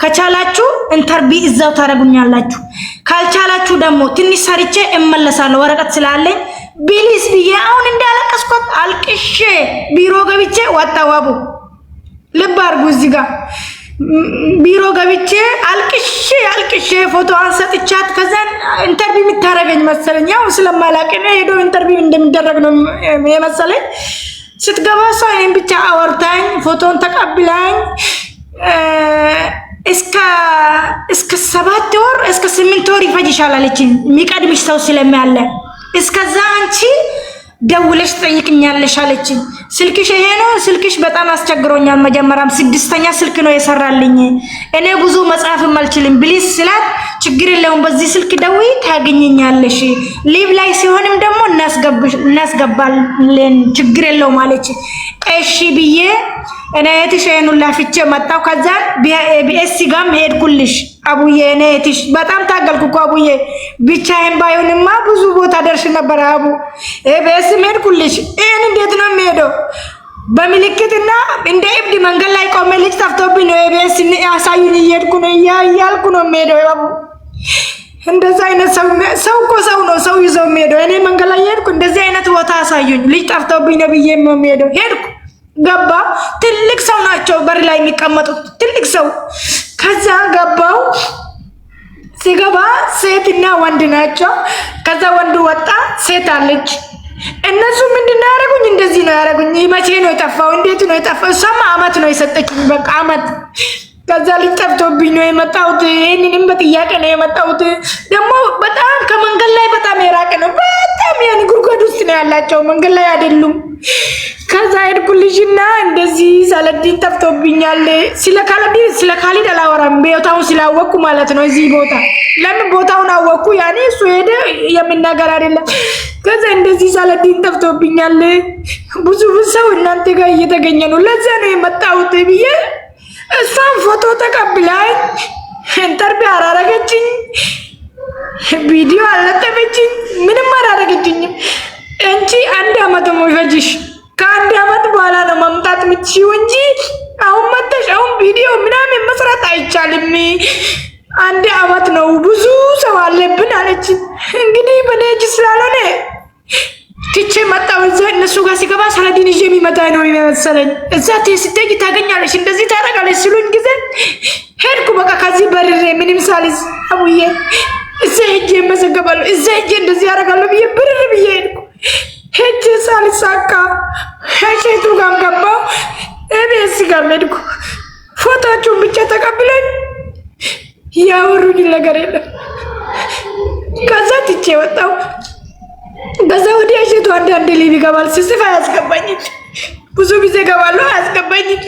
ከቻላችሁ ኢንተርቪ እዛው ታረጉኛላችሁ፣ ካልቻላችሁ ደግሞ ትንሽ ሰርቼ እመለሳለሁ። ወረቀት ስላለኝ ቢሊስ ብዬ አሁን እንዳለቀስኩት አልቅሼ ቢሮ ገብቼ ወጣዋቡ ልብ አድርጉ እዚህ ጋር ቢሮ ገብቼ አልቅሼ ፎቶ አንሰጥቻት ከዛ ኢንተርቪው የምታረገኝ መሰለኝ። ያው ስለማላቅ ነው ሄዶ ኢንተርቪው እንደሚደረግ ነው የመሰለኝ። ስትገባ ሰው እኔን ብቻ አወርታኝ ፎቶን ተቀብላኝ እስከ 7 ወር እስከ 8 ወር ይፈጅሻል አለችኝ። የሚቀድምሽ ሰው ስለሚያለ እስከዛ አንቺ ደውለሽ ጠይቅኛለሽ አለችኝ። ስልክሽ ይሄ ነው፣ ስልክሽ በጣም አስቸግሮኛል። መጀመሪያም 6ኛ ስልክ ነው የሰራልኝ። እኔ ብዙ መጻፍም አልችልም። ፕሊዝ ስላት ችግር የለውም በዚህ ስልክ ደውይ ታገኘኛለሽ፣ ሊቭ ላይ ሲሆንም ደግሞ እናስገባለን ችግር የለውም አለች። እሺ ብዬ እኔ እህትሽን ላፍቼ መጣሁ። ከዛ ቢኤስ ጋም ሄድኩልሽ አቡዬ። እኔ እህትሽ በጣም ታገልኩ እኮ አቡዬ፣ ብቻዬን ባይሆንማ ብዙ ቦታ ደርሽ ነበር አቡ። ቢኤስ ሄድኩልሽ። ይሄን እንዴት ነው የሚሄደው? በምልክትና እንደ እብድ መንገድ ላይ ቆመ። ልጅ ጠፍቶብኝ ነው ቢኤስ ያሳዩኝ እየሄድኩ ነው እያልኩ ነው የሚሄደው አቡ። እንደዛ አይነት ሰው እኮ ሰው ነው ሰው ይዞ የሚሄደው። እኔ መንገድ ላይ ሄድኩ፣ እንደዚህ አይነት ቦታ አሳዩኝ። ልጅ ጠፍቶብኝ ነው ብዬ ነው የሚሄደው። ሄድኩ ገባ። ትልቅ ሰው ናቸው በር ላይ የሚቀመጡት ትልቅ ሰው። ከዛ ገባው። ሲገባ ሴትና ወንድ ናቸው። ከዛ ወንዱ ወጣ፣ ሴት አለች። እነሱ ምንድነው ያደረጉኝ? እንደዚህ ነው ያደረጉኝ። መቼ ነው የጠፋው? እንዴት ነው የጠፋው? እሷማ አመት ነው የሰጠችኝ፣ በቃ አመት። ከዛ ልጅ ጠፍቶብኝ ነው የመጣሁት። ይሄንንም በጥያቄ ነው የመጣሁት። ደግሞ በጣም ከመንገድ ላይ በጣም የራቀ ነው። በጣም ያን ጉድጓድ ውስጥ ነው ያላቸው፣ መንገድ ላይ አይደሉም። ከዛ ሄድኩልሽና እንደዚህ ሳለዲን ጠፍቶብኛል። ስለ ካሊድ አላወራም፣ ቦታውን ስላወቅኩ ማለት ነው። እዚህ ቦታ ለምን ቦታውን አወቅኩ? ያኔ እሱ ሄደ የምናገር አይደለም። ከዛ እንደዚህ ሳለዲን ጠፍቶብኛል፣ ብዙ ሰው እናንተ ጋር እየተገኘ ነው፣ ለዛ ነው የመጣሁት ብዬ እሷን ፎቶ ተቀብላኝ ኢንተርቪው አላረገችኝ፣ ቪዲዮ አልለጠፈችኝ፣ ምንም አላረገችኝም። እንጂ 1 አመት ነው ይፈጅሽ። ከ1 አመት በኋላ ነው መምጣት የምትችይው እንጂ አሁን መተሽ አሁን ቪዲዮ ምናምን መስራት አይቻልም። 1 አመት ነው፣ ብዙ ሰው አለብን አለች። እንግዲህ በኔ እጅ ስላልሆነ ትቼ መጣሁ። እነሱ ጋር ሲገባ ሰላዲን ይዤ የሚመጣ ነው የሚመሰለኝ። እዛ ስትሄጂ ታገኛለሽ እንደዚህ ታደርጋለች ሲሉኝ ጊዜ ሄድኩ። በቃ ከዚህ በርሬ ምንም ሳልይዝ አቡዬ እዛ ሄጄ መዘገባለሁ፣ እዛ ሄጄ እንደዚህ ያደርጋለሁ ብዬ ብርር ብዬ ሄድኩ። ሄጄ ሳልሳካ ሸቱ ጋር ገባሁ። እቤት ጋር ሄድኩ። ፎቶቸውን ብቻ ተቀብለኝ ያወሩኝ ነገር የለም። ከዛ ትቼ ወጣሁ። በዛ ወዲያ ሸቱ አንዳንዴ ሊብ ይገባል። ስጽፍ አያስገባኝም። ብዙ ጊዜ ገባለሁ አያስገባኝም።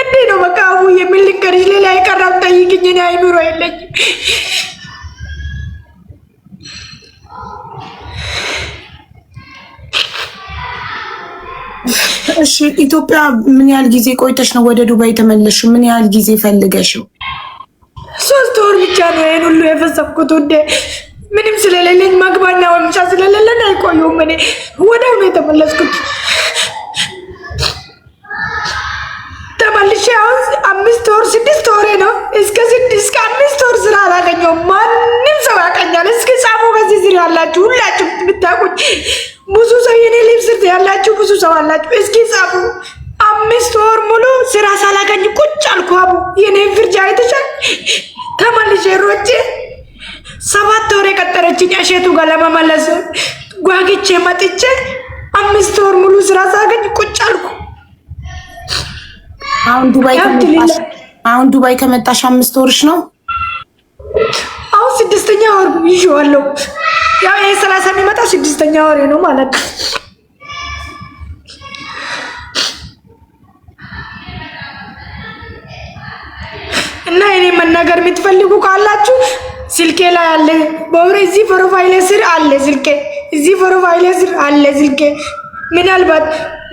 እንዴ ነው በቃ አቡዬ ምን ልንገርሽ? ሌላ የቀረው ጠይቅኝ። እኔ አይምሮ የለኝም። እሺ ኢትዮጵያ ምን ያህል ጊዜ ቆይተሽ ነው ወደ ዱባይ ተመለስሽ? ምን ያህል ጊዜ ፈልገሽው? 3 ወር ብቻ ነው ይሄን ሁሉ የፈሰብኩት ውዴ። ምንም ስለሌለኝ ማግባና ወምጫ ስለሌለኝ አይቆዩም። እኔ ወዲያው ነው የተመለስኩት። ተመልሼ አሁን 5 ወር 6 ወር ነው። እስከ 5 ወር ስራ አላገኘሁም። ማንም ሰው ያቀኛል። እስኪ ጻፉ በዚህ ስር ያላችሁ ሁላችሁ ብታውቁኝ። ብዙ ሰው የኔ ልብስ ያላችሁ ብዙ ሰው አላችሁ። እስኪ ጻፉ። 5 ወር ሙሉ ስራ ሳላገኝ ቁጭ አልኩ። አቡ የኔ ፍርጃ አይተሻል። ተመልሼ ሮጬ 7 ወር የቀጠረችኝ እሸቱ ጋር ለመመለስ ጓግቼ መጥቼ 5 ወር ሙሉ ስራ ሳገኝ ቁጭ አልኩ። አሁን ዱባይ ከመጣሽ 5 ወርሽ ነው? አሁን 6ኛ ወር ይዤዋለሁ። ያው ይሄ 30 የሚመጣው 6ኛ ወር ነው ማለት ነው። እና እኔ መናገር የምትፈልጉ ካላችሁ ስልኬ ላይ አለ። በወሬ እዚህ ፕሮፋይል ስር አለ ስልኬ፣ እዚህ ፕሮፋይል ስር አለ ስልኬ። ምናልባት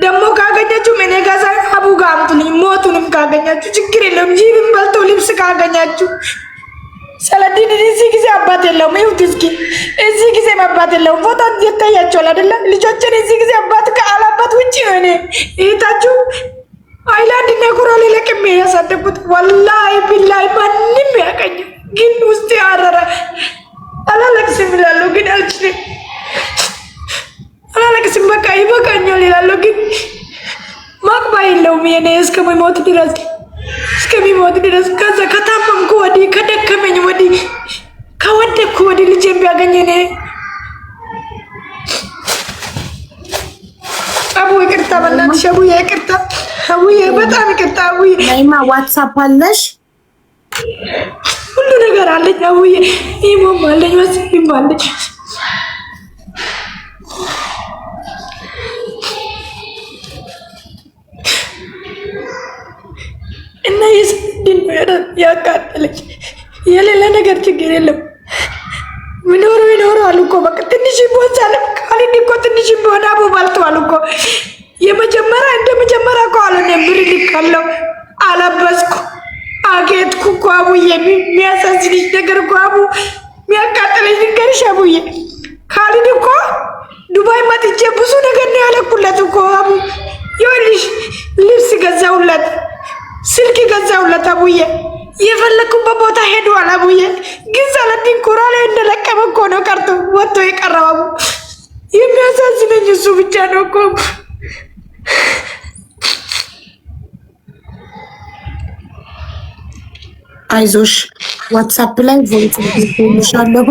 ደግሞ ካገኛችሁ እኔ ጋዛ አቡ ጋር አምጡልኝ። ሞቱንም ካገኛችሁ ችግር የለውም። ጂብን በልቶ ልብስ ካገኛችሁ ሰላዲን እዚህ ጊዜ አባት የለውም። ይሁት እስኪ እዚህ ጊዜ አባት የለውም። ፎቶ ይታያችኋል አይደለ? ልጆችን እዚህ ጊዜ አባት ከአላባት ውጪ ነው። እኔ እህታችሁ አይላንድ እና ኮሮሌ ለቅሜ ያሳደጉት ወላሂ ቢላሂ ማንም ያቀኝ ግን ውስጥ ያረረ አላለቅስም እላለሁ፣ ግን አልችልም። አላለቅስም በቃ ይበቃኛል እላለሁ፣ ግን ማቅባ የለውም የኔ እስከሚሞት ድረስ ከዛ ከታመምኩ ወዲህ ከደከመኝ ወዲህ ከወደኩ ወዲህ ልጄ ቢያገኝ እኔ አቡ ይቅርታ፣ በእናትሽ አቡዬ ይቅርታ፣ አቡዬ በጣም ይቅርታ አቡዬ። ናይማ ዋትስአፕ አለሽ? ሁሉ ነገር አለኝ አቡዬ። ኢሞም አለኝ፣ ወስም አለኝ። እና የስድን ያቃጠለች የሌለ ነገር ችግር የለም። ምኖሩ አሉ እኮ በቃ ትንሽ ቦንሳለ ካሊድ እኮ ትንሽ ቢሆን አቡ ባልተዋል እኮ የመጀመሪያ እንደመጀመሪያ እኮ አልሆነ ብር ልካለው አለበስኩ አጌጥኩ እኮ አቡዬ። የሚያሳዝንሽ ነገር እኮ አቡ የሚያቃጠለኝ ንገርሽ አቡዬ። ካሊድ እኮ ዱባይ መጥቼ ብዙ ነገር ነው ያለኩለት እኮ አቡ። ይኸውልሽ ልብስ ገዛውለት፣ ስልክ ገዛውለት አቡዬ። የፈለኩበት ቦታ ሄዷል አቡዬ። ግን ሰላዲን ኩራ ላይ እንደለቀመ እኮ ነው ቀርቶ ወጥቶ የቀረው አቡ። የሚያሳዝነኝ እሱ ብቻ ነው እኮ። አይዞሽ ዋትስአፕ ላይ ቮይስ ልልሻለሁ።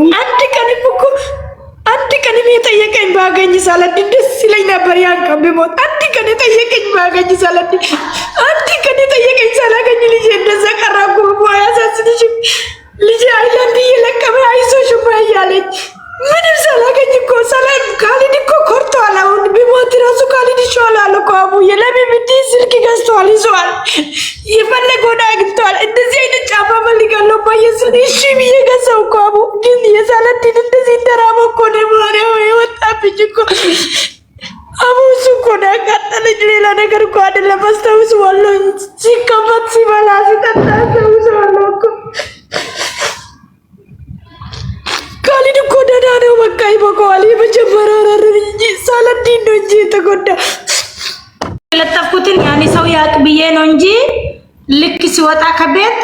አንድ ቀን የጠየቀኝ ባገኝ ሰላዲን ደስ ይለኝ ነበር። ያን ቀን ቢሞት አንድ ቀን የጠየቀኝ ባገኝ ሰላዲን፣ አንድ ቀን የጠየቀኝ ሳላገኝ ልጄ እንደዛ ቀራኩ። አያሳዝንሽም? ልጄ አይላንድ እየለቀመ አይዞሽ እያለኝ ምንም ሳላገኝ እኮ ሰላም ካሊድ እኮ ኮርቷል። አሁን ቢሞት ራሱ ካሊድ ይሻላል እኮ አቡዬ። ለምን ብትይ ስልክ ገዝተዋል፣ ይዘዋል፣ የፈለገውን አግኝተዋል። እንደዚህ አይነት ጫማ ፈልጋለሁ ባየስል እሺ ብዬ ገዛው እኮ አቡ። ግን የሰላዲን እንደዚህ እንደራበ እኮ ነው ማሪያው የወጣብኝ እኮ አቡ። እሱ እኮ ነው ያቃጠለኝ፣ ሌላ ነገር እኮ አይደለም። አስታውሰዋለሁ፣ ሲቀመጥ ሲበላ ሲጠጣ አስታውሰዋለሁ እኮ። ካሊድ እኮ ደህና ነው በቃ ይበቃዋል። የመጀመሪያ ረረብ እንጂ ሰላዲን ነው እንጂ የተጎዳ። የለጠፍኩትን ያኔ ሰው ያቅ ብዬ ነው እንጂ ልክ ሲወጣ ከቤት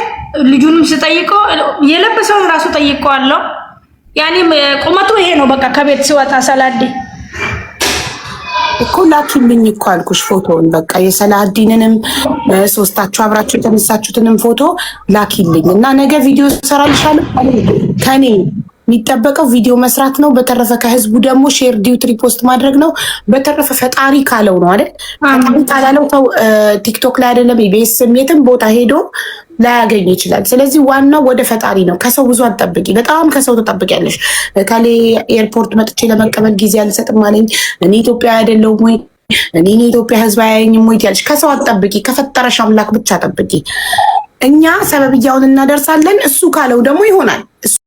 ልጁንም ስጠይቀው የለበሰውን ራሱ ጠይቀዋለሁ። ያኔ ቁመቱ ይሄ ነው በቃ ከቤት ሲወጣ ሰላዲ እኮ ላኪልኝ እኮ አልኩሽ ፎቶውን። በቃ የሰላሀዲንንም ሶስታችሁ አብራችሁ የተነሳችሁትንም ፎቶ ላኪልኝ እና ነገ ቪዲዮ ሰራልሻለሁ። ከኔ የሚጠበቀው ቪዲዮ መስራት ነው። በተረፈ ከህዝቡ ደግሞ ሼር ዲዩት ሪፖስት ማድረግ ነው። በተረፈ ፈጣሪ ካለው ነው አይደል? ፈጣሪ ካላለው ሰው ቲክቶክ ላይ አይደለም ኢቢኤስም የትም ቦታ ሄዶ ላያገኝ ይችላል። ስለዚህ ዋናው ወደ ፈጣሪ ነው። ከሰው ብዙ አትጠብቂ። በጣም ከሰው ትጠብቂያለሽ። ካሌ ኤርፖርት መጥቼ ለመቀበል ጊዜ አልሰጥም አለኝ። እኔ ኢትዮጵያ አይደለሁም ወይ እኔ ኢትዮጵያ ህዝብ አያየኝም ወይ ያለሽ ከሰው አትጠብቂ። ከፈጠረሽ አምላክ ብቻ ጠብቂ። እኛ ሰበብያውን እናደርሳለን። እሱ ካለው ደግሞ ይሆናል።